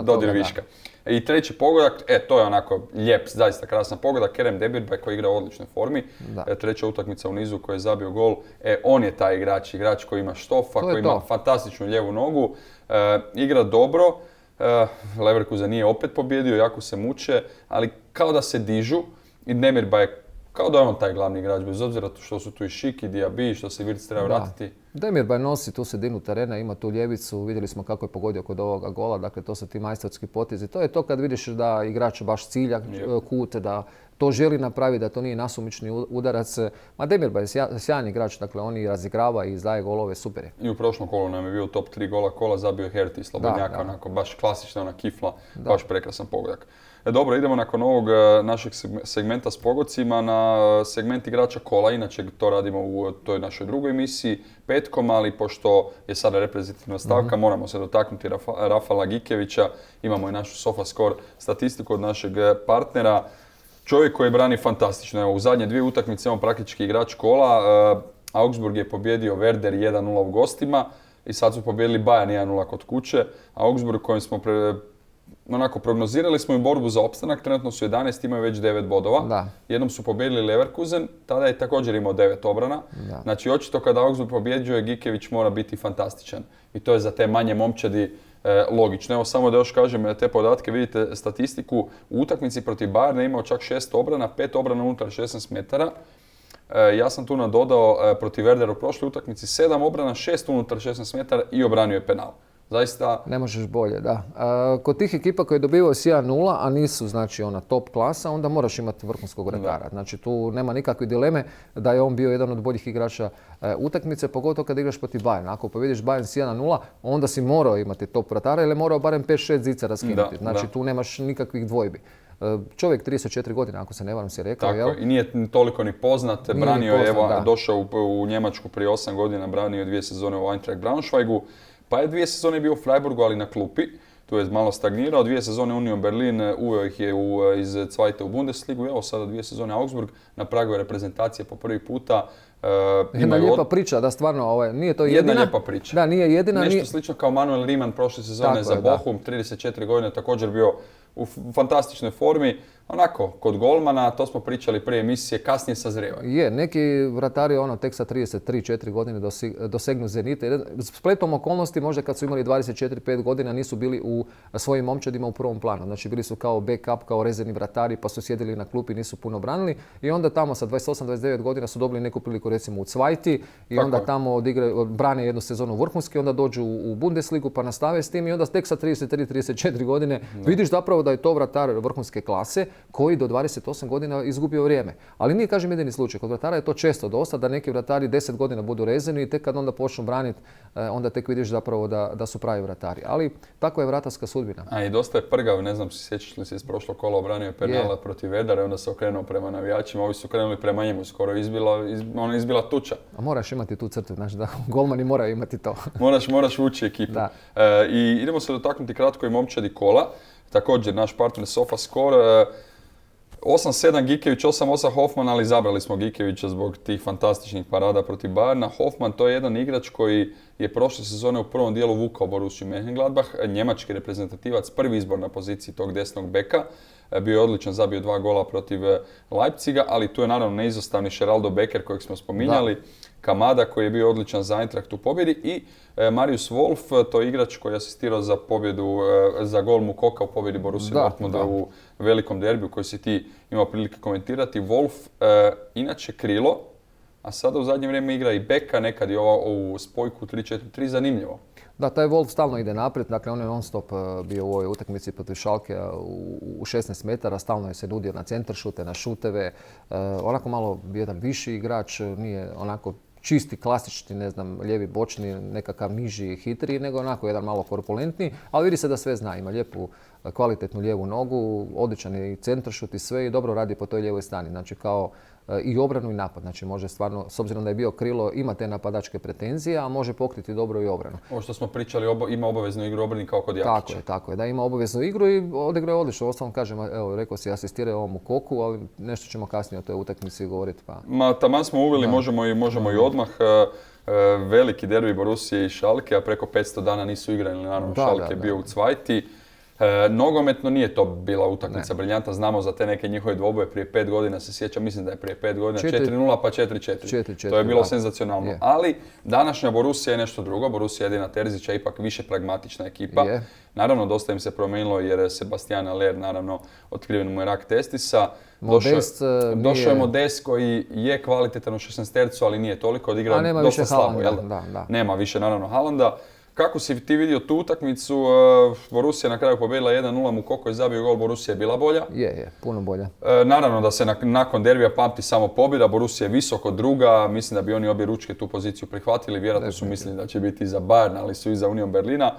dodir viška. I treći pogodak, to je onako lijep, zaista krasan pogodak, Kerem Demirbay koji igra u odličnoj formi. Treća utakmica u nizu koji je zabio gol. On je taj igrač koji ima štofa, koji ima fantastičnu lijevu nogu. Igra dobro, Leverkusen nije opet pobjedio, jako se muče, ali kao da se dižu i Demirbay kao da je on taj glavni igrač, bez obzira što su tu i Šik i Diaby, što se Wirtz treba vratiti. Demirbay nosi tu sredinu terena, ima tu ljevicu, vidjeli smo kako je pogodio kod ovoga gola, dakle to su ti majstorski potezi. To je to kad vidiš da igrač baš cilja kut, da to želi napraviti, da to nije nasumični udarac. Ma Demirbay je sjajan igrač, dakle on i razigrava i izdaje golove, super je. I u prošlom kolu nam je bio top 3 gola kola, zabio Herti, slobodnjaka, onako baš klasična ona kifla, baš prekrasan pogodak. Dobro, idemo nakon ovog našeg segmenta s pogodcima na segment igrača kola. Inače to radimo u toj našoj drugoj emisiji petkom, ali pošto je sada reprezentativna stavka, moramo se dotaknuti Rafala Gikevića. Imamo i našu SofaScore statistiku od našeg partnera. Čovjek koji brani fantastično. Evo, u zadnje 2 utakmice on praktički igrač kola. Augsburg je pobjedio Werder 1-0 u gostima i sad su pobjedili Bayern 1-0 kod kuće. Augsburg kojem smo prognozirali smo im borbu za opstanak, trenutno su 11, imaju već 9 bodova. Da. Jednom su pobjedili Leverkusen, tada je također imao 9 obrana. Da. Znači očito kada Augsburg pobjeđuje, Gikević mora biti fantastičan. I to je za te manje momčadi logično. Evo samo da još kažem te podatke, vidite statistiku, u utakmici protiv Bayerna imao čak 6 obrana, 5 obrana unutar 16 metara. Ja sam tu nadodao protiv Werdera u prošloj utakmici 7 obrana, 6 unutar 16 metara i obranio je penal. Zaista... Ne možeš bolje, da. Kod tih ekipa koje dobivaju s 1-0, a nisu znači ona top klasa, onda moraš imati vrhunskog vratara. Znači tu nema nikakve dileme da je on bio jedan od boljih igrača utakmice, pogotovo kad igraš protiv Bayerna. Ako pobjediš Bayern s 1-0, onda si morao imati top vratara ili morao barem 5-6 zica raskinuti. Znači tu nemaš nikakvih dvojbi. Čovjek 34 godina, ako se ne varam, si rekao, jel? I nije toliko ni poznat. Branio je, došao u Njemačku prije 8 godina, branio je 2 sezone u Eintracht Braunschweigu. Pa je 2 sezone bio u Freiburgu, ali na klupi. Tu je malo stagnirao. 2 sezone Union Berlin, uveo ih je iz Zweite u Bundesligu. Evo sada 2 sezone Augsburg. Na pragu je reprezentacije po prvi puta. Jedna lijepa priča, da stvarno, nije to jedina. Jedna lijepa priča. Da, nije jedina. Nešto slično kao Manuel Riemann prošle sezone za Bochum. 34 godine, također bio u fantastičnoj formi. Onako, kod golmana, to smo pričali prije emisije, kasnije sazrijevaju. Je, neki vratari tek sa 33-4 godine dosegnu zenite. Spletom okolnosti, možda kad su imali 24-5 godina, nisu bili u svojim momčadima u prvom planu. Znači bili su kao backup, kao rezervni vratari, pa su sjedili na klupi, nisu puno branili. I onda tamo sa 28-29 godina su dobili neku priliku recimo u Zweiti i onda tamo brane jednu sezonu vrhunski, onda dođu u Bundesligu pa nastave s tim i onda tek sa 33-34 godine vidiš zapravo da je to vratar vrhunske klase koji do 28 godina izgubio vrijeme. Ali nije, kažem, jedini slučaj. Kod vratara je to često dosta, da neki vratari 10 godina budu rezervni i tek kad onda počnu braniti, onda tek vidiš zapravo da su pravi vratari. Ali tako je vratarska sudbina. A i dosta je prgav, ne znam, sjećaš li se iz prošlog kola, obranio je penala protiv Werdera i onda se okrenuo prema navijačima, ovi su krenuli prema njemu, skoro izbila tuča. A moraš imati tu crtu, znači da golmani moraju imati to. Moraš ući ekipu. I idemo se dotaknuti kratko i momčadi kola. Također naš partner SofaScore. 8-7 Gikević, 8-8 Hoffman, ali izabrali smo Gikevića zbog tih fantastičnih parada protiv Bayerna. Hoffman to je jedan igrač koji je prošle sezone u prvom dijelu vukao Borussiju Mönchengladbach, njemački reprezentativac, prvi izbor na poziciji tog desnog beka. Bio je odličan, zabio 2 gola protiv Leipziga, ali tu je naravno neizostavni Sheraldo Becker kojeg smo spominjali, Kamada koji je bio odličan za Eintracht u pobjedi i Marius Wolf, to je igrač koji je asistirao za pobjedu, za gol Mukoka u pobjedi Borussia Dortmunda u velikom derbiju koji si ti imao prilike komentirati. Wolf, inače krilo, a sada u zadnje vrijeme igra i beka, nekad i ovu spojku 3-4-3, zanimljivo. Da, taj Wolf stalno ide naprijed, dakle on je non stop bio u ovoj utakmici protiv Schalke u 16 metara, stalno je se nudio na centaršute, na šuteve, onako malo jedan viši igrač, nije onako čisti, klasični, ne znam, lijevi bočni, nekakav niži, hitriji, nego onako jedan malo korpulentniji, ali vidi se da sve zna, ima lijepu, kvalitetnu lijevu nogu, odličan je i centaršut i sve i dobro radi po toj lijevoj strani, znači kao i obranu i napad, znači može stvarno, s obzirom da je bio krilo, ima te napadačke pretenzije, a može pokriti dobro i obranu. Ovo što smo pričali, ima obaveznu igru obrani kao kod Jakića. Tako je, da ima obaveznu igru i odigrao je odlično. Ostalom kažem, evo, rekao si, asistirao ovom Mukoku, ali nešto ćemo kasnije o toj utakmici govoriti. Pa. Taman smo uveli, možemo i odmah. Veliki derbi Borussije i Schalke, a preko 500 dana nisu igrali, naravno Schalke je bio u Zweiti. Nogometno nije to bila utakmica briljanta, znamo za te neke njihove dvoboje prije 5 godina, se sjećam, mislim da je prije 5 godina 4-0 pa 4-4. To je bilo senzacionalno. Ali današnja Borussija je nešto drugo, Borussija Edina Terzića je ipak više pragmatična ekipa. Naravno, dosta im se promijenilo jer je Sebastian Haller, naravno, otkriven mu je rak testisa. Došao je Modest koji je kvalitetan u 16-tercu, ali nije toliko, odigrao dosta slabo. Nema više, naravno, Haalanda. Kako si ti vidio tu utakmicu? Borussija na kraju pobijedila 1-0, Mukoko je zabio gol, Borussija je bila bolja. Je, puno bolja. Naravno da se nakon derbija pamti samo pobjeda, Borussija je visoko druga, mislim da bi oni obje ručke tu poziciju prihvatili, vjerojatno su mislili da će biti za Bayern, ali su i za Union Berlina.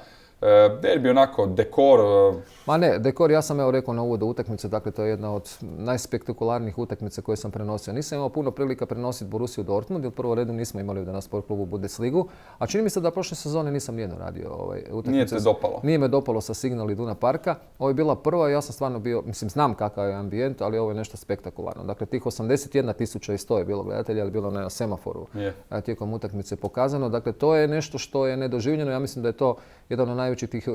Derbi onako, dekor... Ma ne, dekor, ja sam rekao na uvodu utakmice, dakle to je jedna od najspektakularnijih utakmica koje sam prenosio. Nisam imao puno prilika prenositi Borussiju Dortmund, jer prvo redu nismo imali da na sport klubu Bundesligu, a čini mi se da prošle sezone nisam nijedno radio utakmice. Nije te dopalo? Nije me dopalo sa Signal Iduna Parka. Ovo je bila prva, ja sam stvarno bio, mislim znam kakav je ambijent, ali ovo je nešto spektakularno. Dakle, tih 81.100 je bilo gledatelja, ali bilo na semaforu tijekom utakmice pokazano. Dakle, to je nešto što je nedoživljeno. Ja mislim da je to jedan od najvećih tih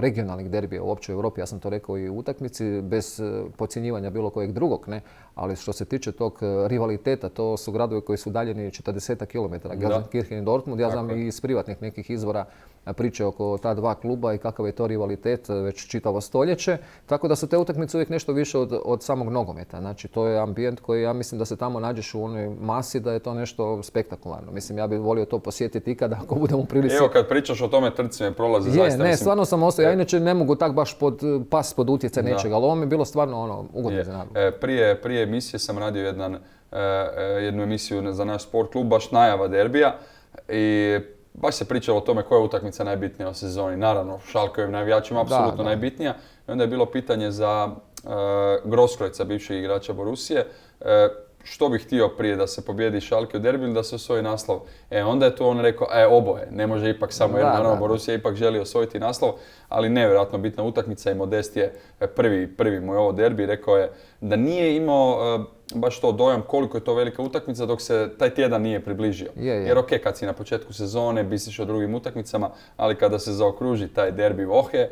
regionalnih derbija uopće u Europi. Ja sam to rekao i u utakmici, bez podcjenjivanja bilo kojeg drugog, ne. Ali što se tiče tog rivaliteta, to su gradovi koji su udaljeni 40 km, Gelsenkirchen i Dortmund. Ja znam i iz privatnih nekih izvora priče oko ta dva kluba i kakav je to rivalitet već čitavo stoljeće. Tako da su te utakmice uvijek nešto više od samog nogometa. Znači, to je ambijent koji ja mislim da se tamo nađeš u onoj masi, da je to nešto spektakularno. Mislim, ja bih volio to posjetiti ikada ako budem u prilici. Evo, kad pričaš o tome, trci me prolaze zaista. Ne, stvarno sam ostao. Ja inače ne mogu tak baš pas pod utjecaj nečega, ali ovo mi je bilo stvarno ugodno za naglu. Prije emisije sam radio jednu emisiju za naš sport klub, baš najava derbija. I baš se pričalo o tome koja je utakmica najbitnija u sezoni. Naravno, Schalkeovim navijačima apsolutno najbitnija. I onda je bilo pitanje za Grosskreutza, bivšeg igrača Borussije. Što bih htio prije, da se pobjedi Schalke u derbi ili da se osvoji naslov? Onda je to on rekao, oboje, ne može ipak samo jedno. Naravno, Borussia ipak želi osvojiti naslov, ali nevjerojatno bitna utakmica i Modest je prvi mu je ovo derbi. Rekao je da nije imao baš to dojam koliko je to velika utakmica dok se taj tjedan nije približio. Jer kad si na početku sezone, bisiš o drugim utakmicama, ali kada se zaokruži taj derbi Vohe,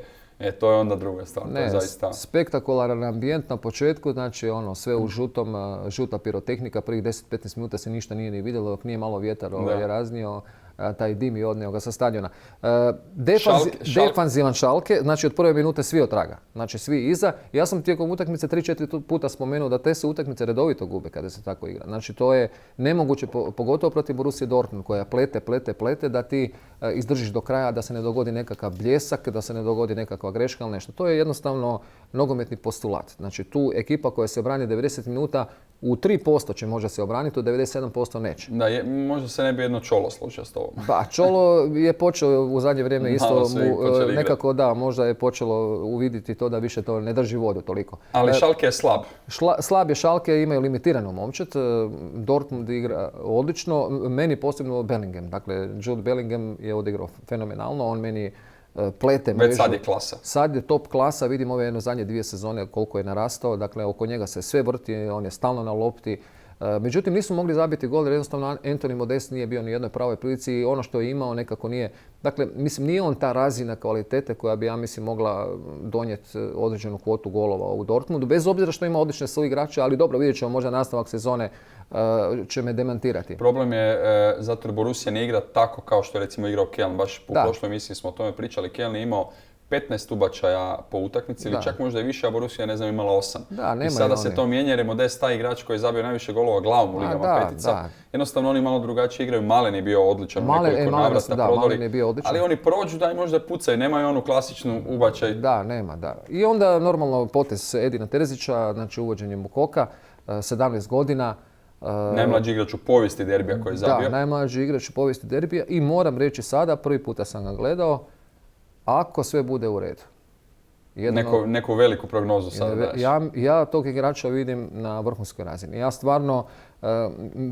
to je onda druga stvar. Ne, zaista spektakularan ambijent na početku, znači sve u žutom, žuta pirotehnika, prvih 10-15 minuta se ništa nije ni vidjelo dok nije malo vjetar je raznio taj dim i odnio ga sa stadiona. Defanzivan Schalke, znači od prve minute svi otraga, znači svi iza. Ja sam tijekom utakmice 3-4 puta spomenuo da te se utakmice redovito gube kada se tako igra. Znači to je nemoguće, pogotovo protiv Borussije Dortmund koja plete, da ti izdržiš do kraja, da se ne dogodi nekakav bljesak, da se ne dogodi nekakva greška ili nešto. To je jednostavno nogometni postulat. Znači tu ekipa koja se brani 90 minuta u 3% će možda se obraniti, u 97% neće. Da, možda se ne bi jedno Čolo slučao s tobom. Pa Čolo je počeo u zadnje vrijeme isto nekako možda je počelo uviditi to da više to ne drži vodu toliko. Ali Schalke je slab. Slab je Schalke, imaju limitiranu momčad. Dortmund igra odlično, meni posebno Bellingham. Dakle, Jude Bellingham je odigrao fenomenalno, on meni plete mrežu. Već sad je klasa. Sad je top klasa, vidim ove zadnje 2 sezone koliko je narastao, dakle oko njega se sve vrti, on je stalno na lopti. Međutim, nisu mogli zabiti gol jer jednostavno Anthony Modest nije bio ni u jednoj pravoj prilici i ono što je imao nekako nije. Dakle, mislim, nije on ta razina kvalitete koja bi, ja mislim, mogla donijeti određenu kvotu golova u Dortmundu, bez obzira što ima odlične suigrače, ali dobro, vidjet ćemo, možda nastavak sezone će me demantirati. Problem je zato jer Borussia ne igra tako kao što je recimo igrao Köln. Baš po prošloj emisiji smo o tome pričali. Köln je imao 15 ubačaja po utakmici ili čak možda i više, a Borussia ne znam imala 8. I sada se to mijenja jer je Modest taj igrač koji je zabio najviše golova glavom u ligama petica. Jednostavno oni malo drugačije igraju. Malen je bio odličan, nekoliko navrata prodori, ali oni prođu da i možda pucaju, nemaju onu klasičnu ubačaj. Da, nema, da. I onda normalno potez Edina Terzića, znači uvođenje Mukoka, 17 godina. Najmlađi igrač u povijesti derbija koji je zabio. Da, najmlađi igrač u povijesti derbija i moram reći sada, prvi puta sam ga gledao, ako sve bude u redu. Neku veliku prognozu sada daš. Ja tog igrača vidim na vrhunskoj razini. Ja stvarno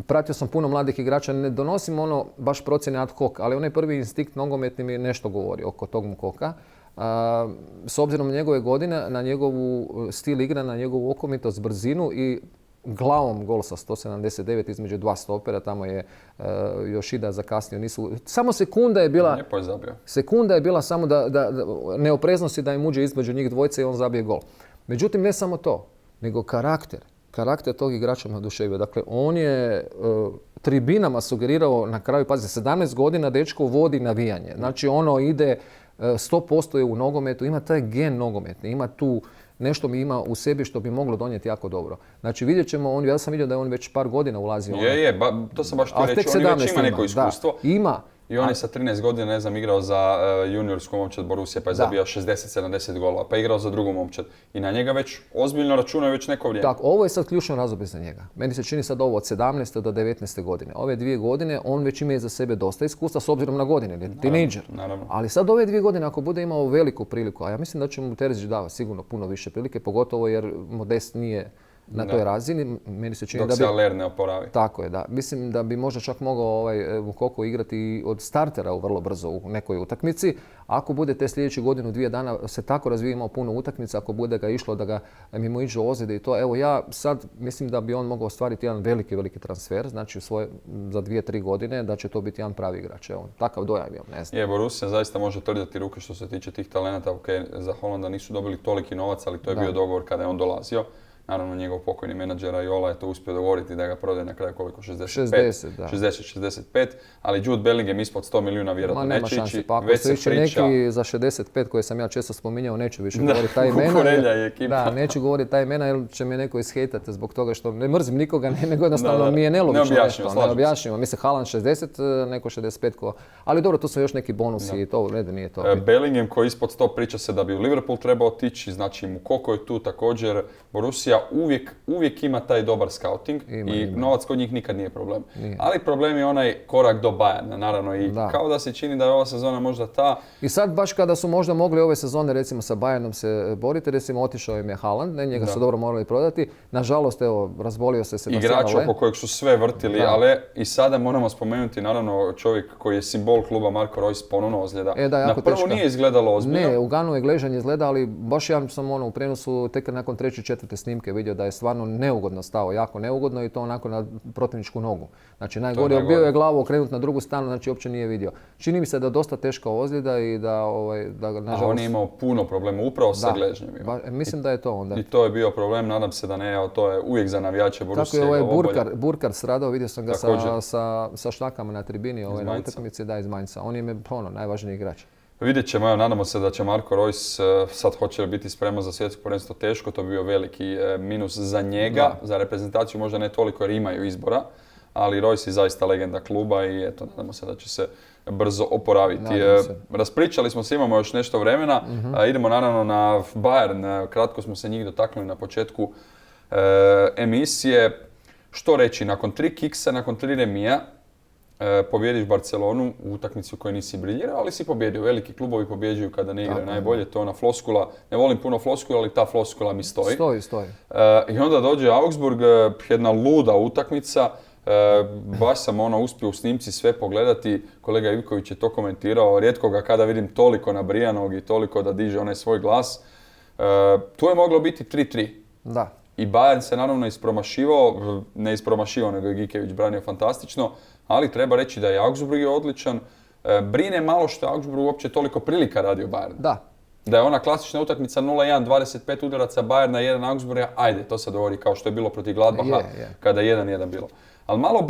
pratio sam puno mladih igrača, ne donosim baš procjene ad hoc, ali onaj prvi instinkt nogometni mi nešto govori oko tog Mukoka. S obzirom na njegove godine, na njegovu stil igra, na njegovu okomitost, brzinu i glavom gol sa 179 između dva stopera, tamo je Yoshida zakasnio. Samo sekunda je bila... Lijepo je zabio. Sekunda je bila samo da neopreznosti da im uđe između njih dvojce i on zabije gol. Međutim, ne samo to, nego karakter. Karakter tog igrača me oduševio. Dakle, on je tribinama sugerirao na kraju, pazi, 17 godina dečko vodi navijanje. Znači, ide 100% je u nogometu, ima taj gen nogometni, ima tu nešto mi ima u sebi što bi moglo donijeti jako dobro. Znači vidjet ćemo, ja sam vidio da je on već par godina ulazio. To sam baš htio reći, on već ima neko iskustvo. Ima. I on je sa 13 godina, ne znam, igrao za juniorsku momčad Borussia, pa je zabio 60-70 golova, pa je igrao za drugu momčad. I na njega već ozbiljno računaju već neko vrijeme. Tako, ovo je sad ključno razdoblje za njega. Meni se čini sad ovo od 17. do 19. godine. Ove 2 godine on već ima za sebe dosta iskustva s obzirom na godine, jer je tinejdžer. Ali sad ove 2 godine ako bude imao veliku priliku, a ja mislim da će mu Terzić davati sigurno puno više prilike, pogotovo jer Modest nije na toj razini, meni se čini dok se Haller ne oporavi. Tako je, da. Mislim da bi možda čak mogao Mukoko igrati od startera vrlo brzo u nekoj utakmici. Ako bude te sljedeće godinu, 2 dana se tako razvije, imao puno utakmica, ako bude ga išlo da ga mimo iđu ozljede i to. Evo ja sad mislim da bi on mogao ostvariti jedan veliki transfer, znači za 2-3 godine da će to biti jedan pravi igrač. Evo, takav dojam imam, ne znam. Je, Borussia zaista može trljati ruke što se tiče tih talenata. Za Holanda nisu dobili toliki novac, ali to je bio dogovor kada je on dolazio. Naravno, njegov pokojni menadžer Ayola je to uspio dogovoriti da ga prodaje na kraju koliko? 60-65, ali Jude Bellingham ispod 100 milijuna vjerojatno neće ići. Pa ako se više neki za 65 koje sam ja često spominjao, neću više govoriti ta imena. Kukurelja je ekipa. Da, neću govoriti ta imena jer će me neko ishejtati zbog toga što ne mrzim nikoga, nego jednostavno mi je nelogično nešto. Neobjašnjivo. Mislim, Haaland 60, neko 65. Ali dobro, tu su još neki bonusi i to u redu nije to. Bellingham koji ispod 100 priča se da bi u Liverpool trebao otići, znači Mukoko je tu također. Borussia uvijek ima taj dobar scouting i novac kod njih nikad nije problem. Ali problem je onaj korak do Bayerna, naravno. I kao da se čini da je ova sezona možda ta... I sad baš kada su možda mogli ove sezone recimo sa Bayernom se boriti, recimo otišao im je Haaland, njega su dobro morali prodati. Nažalost, evo, razbolio se Sebastian Haller. Igrač oko kojeg su sve vrtili, ali i sada moramo spomenuti naravno čovjek koji je simbol kluba, Marco Reus, ponovno ozljeda. Na prvu nije izgledalo ozbiljno. Ne, u Ganu je gležanje izgleda, ali baš ja sam u prenosu tek nakon 3. 4. snimke vidio da je stvarno neugodno stao, jako neugodno i to onako na protivničku nogu. Znači najgore bio je glavu okrenut na drugu stranu, znači uopće nije vidio. Čini mi se da je dosta teška ozljeda i da nažalost... A on je imao puno problema upravo sa gležnjem. Mislim da je to onda. I to je bio problem, nadam se da ne, to je uvijek za navijače Borussia. Tako je Burkar stradao, vidio sam ga sa štakama na tribini na utakmici iz Mainza. On je najvažniji igrač. Vidjet ćemo, nadamo se da će Marco Reus sad hoće li biti spreman za svjetsko prvenstvo teško, to bi bio veliki minus za njega, za reprezentaciju možda ne toliko jer imaju izbora, ali Reus je zaista legenda kluba i eto, nadamo se da će se brzo oporaviti. Raspričali smo se, imamo još nešto vremena, idemo naravno na Bayern, kratko smo se njih dotaknuli na početku emisije. Što reći, nakon 3 kiksa, nakon 3 remija, pobjediš Barcelonu u utakmici u kojoj nisi briljirao, ali si pobjedio. Veliki klubovi pobjeđuju kada ne igraju najbolje, to je ona floskula. Ne volim puno floskula, ali ta floskula mi stoji. Stoji. I onda dođe Augsburg, jedna luda utakmica. Baš sam uspio u snimci sve pogledati. Kolega Ivković je to komentirao. Rijetko ga kada vidim toliko nabrijanog i toliko da diže onaj svoj glas. Tu je moglo biti 3-3. Da. I Bayern se naravno ispromašivao, ne ispromašivao, nego je Gikević branio fantastično, ali treba reći da je Augsburg odličan. Brine malo što je Augsburg uopće toliko prilika radio Bayern. Da je ona klasična utakmica 0-1, 25 udaraca Bayerna, 1 Augsburga, ajde, to se govori kao što je bilo protiv Gladbacha, kada je 1-1 bilo. Ali malo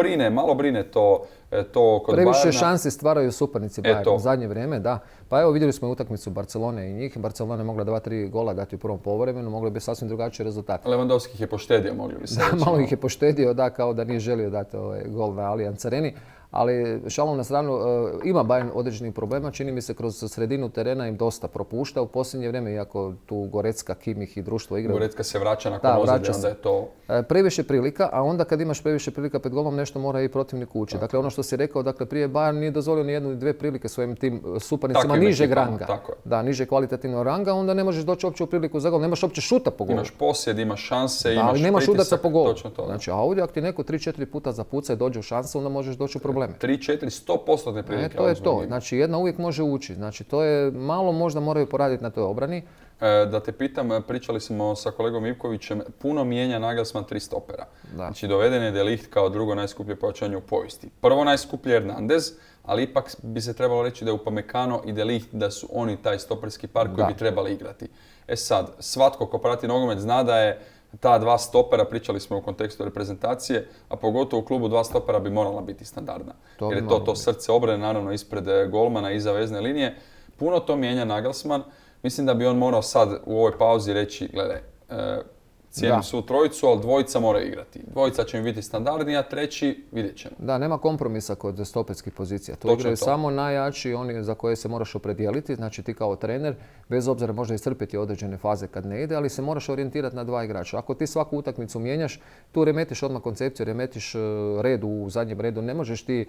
brine to kod Bayerna. Previše šansi stvaraju suparnici Bayerna u zadnje vrijeme, da. Pa evo vidjeli smo utakmicu Barcelone i njih. Barcelona je mogla 2-3 gola dati u prvom poluvremenu, mogli bi sasvim drugačiji rezultat. Lewandowski ih je poštedio, mogli bi se reći. Malo ih je poštedio, kao da nije želio dati gol na Allianz Areni. Ali šalom na stranu, ima Bayern određenih problema, čini mi se kroz sredinu terena im dosta propušta u posljednje vrijeme, iako tu Goretzka, Kimmich i društvo igraju. Goretzka se vraća nakon ozljede, onda je to... Previše prilika, a onda kad imaš previše prilika pred golom, nešto mora i protivnik ući. Dakle, ono što si rekao, prije Bayern nije dozvolio ni jednu ni dvije prilike svojim tim suparnicima nižeg ranga. Da, niže kvalitativnog ranga, onda ne možeš doći uopće u priliku za gol, nemaš uopće šuta po golu. Imaš posjed, imaš šanse, imaš ali nemaš udarca po golu. Znači, a ovdje ako ti neko 3-4 puta zapuca i dođe u šansu, onda možeš doći u probleme. 3-4, 100% prilike. To je to. Znači, jedna uvijek može ući. Znači, to je malo možda moraju poraditi na toj obrani. Da te pitam, pričali smo sa kolegom Ivkovićem, puno mijenja Nagelsmann 3 stopera. Znači, doveden je De Ligt kao drugo najskuplje pojačanje u povijesti. Prvo najskuplje je Hernandez, ali ipak bi se trebalo reći da je Upamecano i De Ligt da su oni taj stoperski par koji bi trebali igrati. Sad, svatko ko prati nogomet zna da je ta 2 stopera, pričali smo u kontekstu reprezentacije, a pogotovo u klubu 2 stopera bi morala biti standardna. Jer je to srce obrane, naravno ispred golmana, iza vezne linije. Puno to mijenja Nagelsmann. Mislim da bi on morao sad u ovoj pauzi reći, gledaj, cijenim svu trojicu, ali dvojica mora igrati. Dvojica će mi biti standardni, a treći vidjet ćemo. Da, nema kompromisa kod stoperskih pozicija. Tu igraju samo najjači, oni za koje se moraš opredijeliti, znači ti kao trener, bez obzira možda iscrpiti određene faze kad ne ide, ali se moraš orijentirati na dva igrača. Ako ti svaku utakmicu mijenjaš, tu remetiš odmah koncepciju, remetiš red u zadnjem redu, ne možeš ti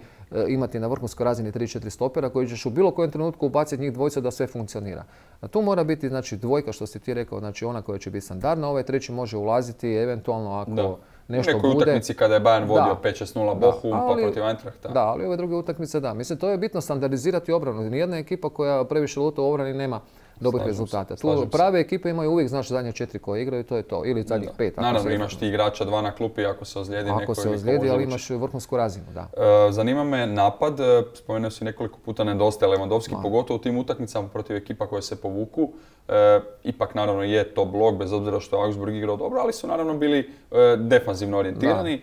imati na vrhunskoj razini 3-4 stopera koji ćeš u bilo kojem trenutku ubaciti njih dvojica da sve funkcionira. A tu mora biti znači dvojka što si ti rekao, znači ona koja će biti standardna, ovaj treći može ulaziti eventualno ako nešto bude. U nekoj utakmici kada je Bayern vodio 5-6-0 Bochum pa protiv Eintrachta. Da, ali ove druge utakmice da. Mislim, to je bitno standardizirati obranu. Nijedna ekipa koja previše luta u obrani nema dobrih rezultata. Tu prave ekipe imaju uvijek, znaš, zadnje 4 koje igraju, to je to. Ili zadnjih 5. Naravno, imaš ti igrača 2 na klupi ako se ozlijedi neko. Ako se ozlijedi, ali imaš vrhunsku razinu, da. Zanima me napad, spomenuo si nekoliko puta nedostaje Lewandowski, pogotovo u tim utakmicama protiv ekipa koje se povuku. Ipak naravno je to blok, bez obzira što je Augsburg igrao dobro, ali su naravno bili defanzivno orijentirani.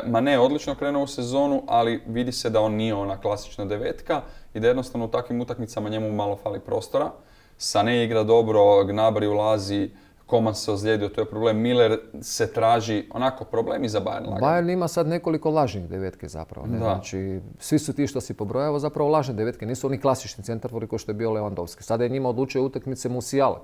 Mane je odlično krenuo u sezonu, ali vidi se da on nije ona klasična devetka i da jednostavno u takvim utakmicama njemu malo fali prostora. Sané igra dobro, Gnabry ulazi, Koman se ozlijedio, to je problem. Miller se traži, onako problemi za Bayern lagano. Bayern ima sad nekoliko lažnih devetke zapravo. Ne? Znači, svi su ti što si pobrojao zapravo lažne devetke, nisu oni klasični centarfori kao što je bio Lewandowski. Sada je njima odlučio utakmice Musiala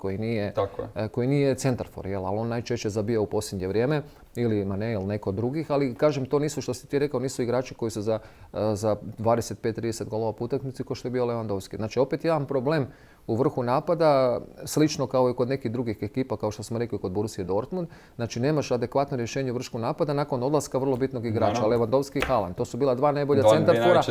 koji nije centarfor, ali on najčešće zabija u posljednje vrijeme ili Mane ili neko drugih, ali kažem to nisu što si ti rekao, nisu igrači koji su za 25-30 golova po utakmici kao što je bio Lewandowski. Znači opet jedan problem u vrhu napada, slično kao i kod nekih drugih ekipa, kao što smo rekli kod Borussia Dortmund. Znači nemaš adekvatno rješenje u vrhu napada nakon odlaska vrlo bitnog igrača, Lewandowski i Haaland. To su bila dva najbolja centarfora,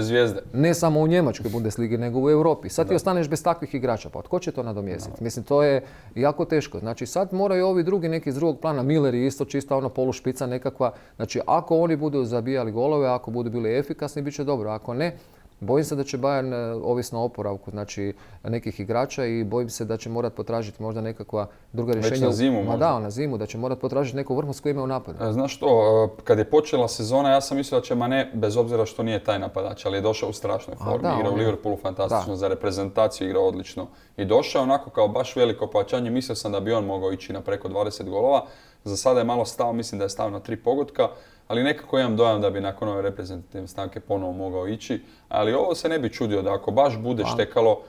ne samo u Njemačkoj Bundesligi, nego u Europi. Sad ti ostaneš bez takvih igrača, pa tko će to nadomjestiti? Mislim, to je jako teško. Znači sad moraju ovi drugi neki iz drugog plana, Miller je isto čista ono polušpica nekakva. Znači ako oni budu zabijali golove, ako budu bili efikasni, bit će dobro. Ako ne, bojim se da će Bayern, ovisno o oporavku, znači nekih igrača i bojim se da će morat potražiti možda nekakva druga rješenja. Već na zimu možda. Na zimu, da će morat potražiti neko vrhunsko ime u napadu. Znaš što, kad je počela sezona, ja sam mislio da će Mane, bez obzira što nije taj napadač, ali je došao u strašnoj formi. Igra u Liverpoolu fantastično, za reprezentaciju igra odlično. I došao onako kao baš veliko pojačanje, mislio sam da bi on mogao ići na preko 20 golova. Za sada je malo stao, mislim da je stao na 3 pogotka. Ali nekako imam dojam da bi nakon ove reprezentativne stanke ponovo mogao ići. Ali ovo se ne bi čudio da ako baš bude štekalo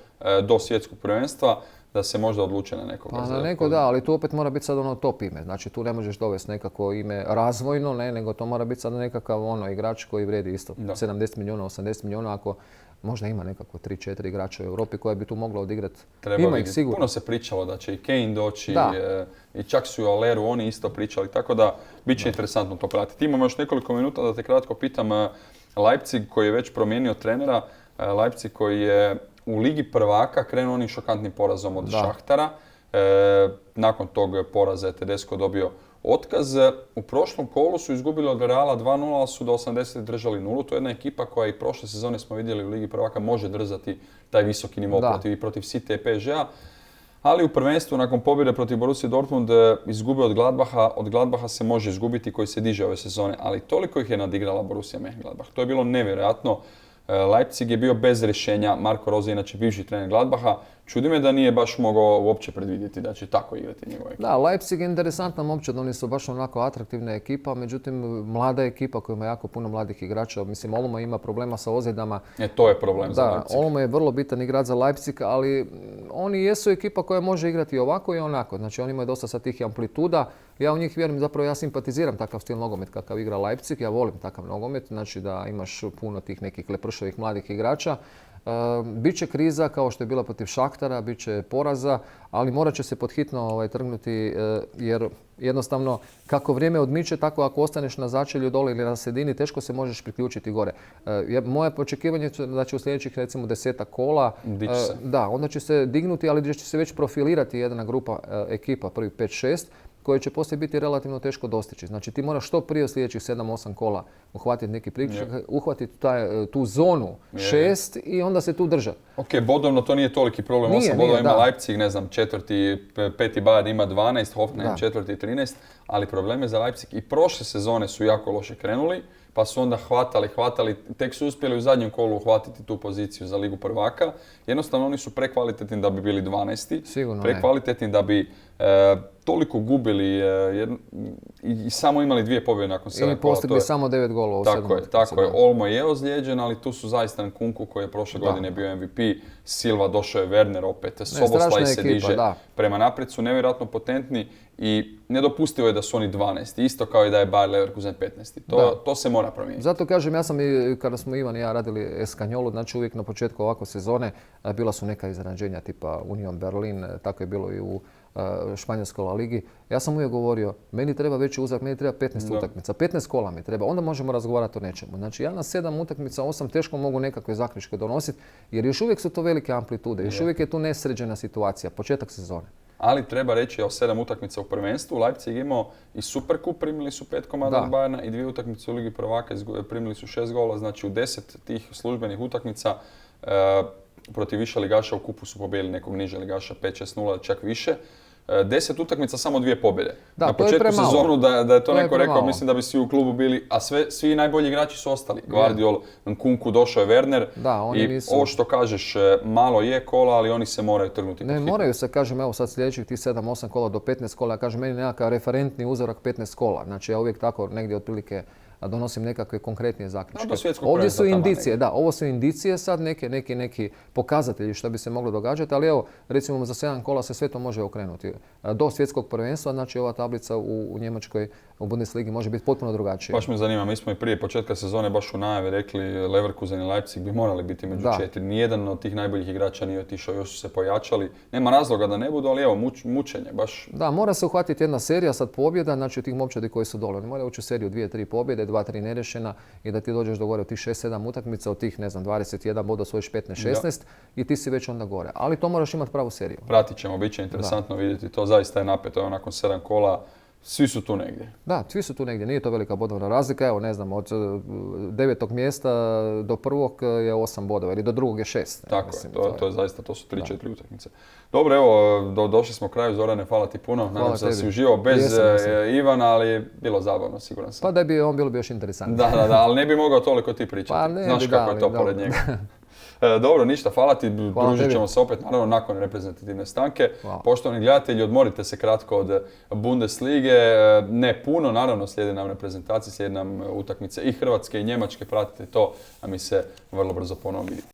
do svjetskog prvenstva, da se možda odluče na nekoga. Pa na neko da, ali tu opet mora biti sad ono top ime. Znači tu ne možeš dovesti nekako ime razvojno, nego to mora biti sad nekakav igrač koji vrijedi isto 70 milijuna, 80 milijuna ako možda ima nekako 3-4 igrača u Europi koja bi tu mogla odigrati. Ima ih sigurno. Puno se pričalo da će i Kane doći i čak su i o Alleru oni isto pričali, tako da bit će interesantno to pratiti. Imamo još nekoliko minuta da te kratko pitam. Leipzig koji je već promijenio trenera, Leipzig koji je u Ligi prvaka krenuo onim šokantnim porazom od Šahtara. Nakon tog poraza je Tedesco dobio otkaz. U prošlom kolu su izgubili od Reala 2-0, ali su do 80 držali nulu. To je jedna ekipa koja i prošle sezone smo vidjeli u Ligi prvaka može držati taj visoki nivo protiv City i PSG-a. Ali u prvenstvu nakon pobjede protiv Borussia Dortmund izgubio od Gladbacha. Od Gladbacha se može izgubiti koji se diže ove sezone, ali toliko ih je nadigrala Borussia Mönchengladbach. To je bilo nevjerojatno. Leipzig je bio bez rješenja, Marco Rose inače bivši trener Gladbacha. Čudi me da nije baš mogao uopće predvidjeti da će tako igrati njegova ekipa. Da, Leipzig je interesantna momčad, oni su baš onako atraktivna ekipa, međutim mlada ekipa koja ima jako puno mladih igrača. Mislim, Olmo ima problema sa ozljedama. To je problem za Leipzig. Da, Olmo je vrlo bitan igrač za Leipzig, ali oni jesu ekipa koja može igrati i ovako i onako. Znači oni imaju dosta sad tih amplituda. Ja u njih vjerujem, zapravo ja simpatiziram takav stil nogomet kakav igra Leipzig. Ja volim takav nogomet, znači da imaš puno tih nekih lepršovih mladih igrača. Biće kriza kao što je bila protiv Šahtara, bit će poraza, ali morat će se podhitno trgnuti jer jednostavno kako vrijeme odmiče, tako ako ostaneš na začelju dole ili na sredini, teško se možeš priključiti gore. Moje očekivanje je da će u sljedećih recimo 10 kola, onda će se dignuti, ali će se već profilirati jedna grupa ekipa, prvih 5-6, koje će poslije biti relativno teško dostići. Znači ti moraš što prije u sljedećih 7-8 kola uhvatiti neki priključak, uhvatiti tu zonu 6 i onda se tu držati. Ok, bodovno to nije toliki problem. 8 bodova ima Leipzig, ne znam, peti Bayern ima 12, Hoffenheim četvrti 13, ali problem je za Leipzig i prošle sezone su jako loše krenuli, pa su onda hvatali, tek su uspjeli u zadnjem kolu uhvatiti tu poziciju za Ligu prvaka. Jednostavno oni su prekvalitetni da bi bili 12. Sigurno prekvalitetni da bi toliko gubili i samo imali 2 pobjede nakon 7 kola. I postigli samo 9 golova u 7 utakmica. Tako je. Olmo je ozlijeđen, ali tu su zaista Nkunku koji je prošle godine bio MVP, Silva, došao je Werner opet, Soboslaj se diže prema naprijed, su nevjerojatno potentni i nedopustivo je da su oni 12. Isto kao i da je Bayer Leverkusen 15. To se mora promijeniti. Zato kažem, ja sam i kada smo Ivan i ja radili Eskanjolu, znači uvijek na početku ovakve sezone bila su neka iznenađenja tipa Union Berlin, tako je bilo i u Španjolskoj La Ligi. Ja sam uvijek govorio, meni treba veći uzrak, meni treba 15 utakmica, 15 kola mi treba, onda možemo razgovarati o nečemu. Znači ja na 7 utakmica, 8 teško mogu nekakve zaključke donositi, jer još uvijek su to velike amplitude, još uvijek je tu nesređena situacija, početak sezone. Ali treba reći, 7 utakmica u prvenstvu, Leipzig imao i Superkup, primili su 5 komada od Bayerna i 2 utakmice u Ligi prvaka, primili su 6 gola, znači u 10 tih službenih utakmica protiv više ligaša u kupu su pobijedili nekog niže ligaša 5-6-0, čak više. 10 utakmica, samo 2 pobjede. Na početku sezonu da je to neko rekao, mislim da bi svi u klubu bili, a svi najbolji igrači su ostali. Guardiol, Nkunku, došao je Werner i ovo što kažeš, malo je kola, ali oni se moraju trgnuti. Ne, moraju se, kažem, evo sad sljedećih tih 7-8 kola do 15 kola, ja kažem, meni nekakav referentni uzorak 15 kola. Znači ja uvijek tako negdje otprilike donosim nekakve konkretnije zaključke. Ovdje su indicije, ovo su indicije sad, neki pokazatelji što bi se moglo događati, ali evo, recimo za 7 kola se sve to može okrenuti. Do svjetskog prvenstva, znači ova tablica u Njemačkoj, u Bundesligi može biti potpuno drugačija. Baš me zanima, mi smo i prije početka sezone baš u najavi rekli Leverkusen i Leipzig bi morali biti među 4. Nijedan od tih najboljih igrača nije otišao, još su se pojačali. Nema razloga da ne budu, ali evo, mučenje baš. Da, mora se uhvatiti jedna serija sad pobjeda, znači od tih momčadi koji su dole. Oni moraju ući u seriju 2-3 pobjede, 2-3 nerješena i da ti dođeš do gore od tih 6-7 utakmica, od tih 21 bod osvojiš 15-16 i ti si već onda gore. Ali to moraš imati pravu seriju. Pratit ćemo, bit će interesantno vidjeti. To zaista je napeto, nakon 7 kola. Svi su tu negdje. Da, svi su tu negdje. Nije to velika bodovna razlika. Evo, ne znam, od 9. mjesta do 1. je 8 bodova ili do 2. je 6. Tako je, to je zaista, to su 3-4 utakmice. Dobro, evo, došli smo kraju. Zorane, hvala ti puno. Nadam se da si uživao bez Ivana, ali bilo zabavno, siguran sam. Pa da bi on bilo još interesantno. Da, ali ne bi mogao toliko ti pričati. Pa ne, znaš kako je to pored njega. Dobro, ništa, hvala ti, družit ćemo se opet naravno nakon reprezentativne stanke. Poštovani gledatelji, odmorite se kratko od Bundeslige, ne puno, naravno slijede nam reprezentacije, slijede nam utakmice i Hrvatske i Njemačke, pratite to, a mi se vrlo brzo ponovno vidimo.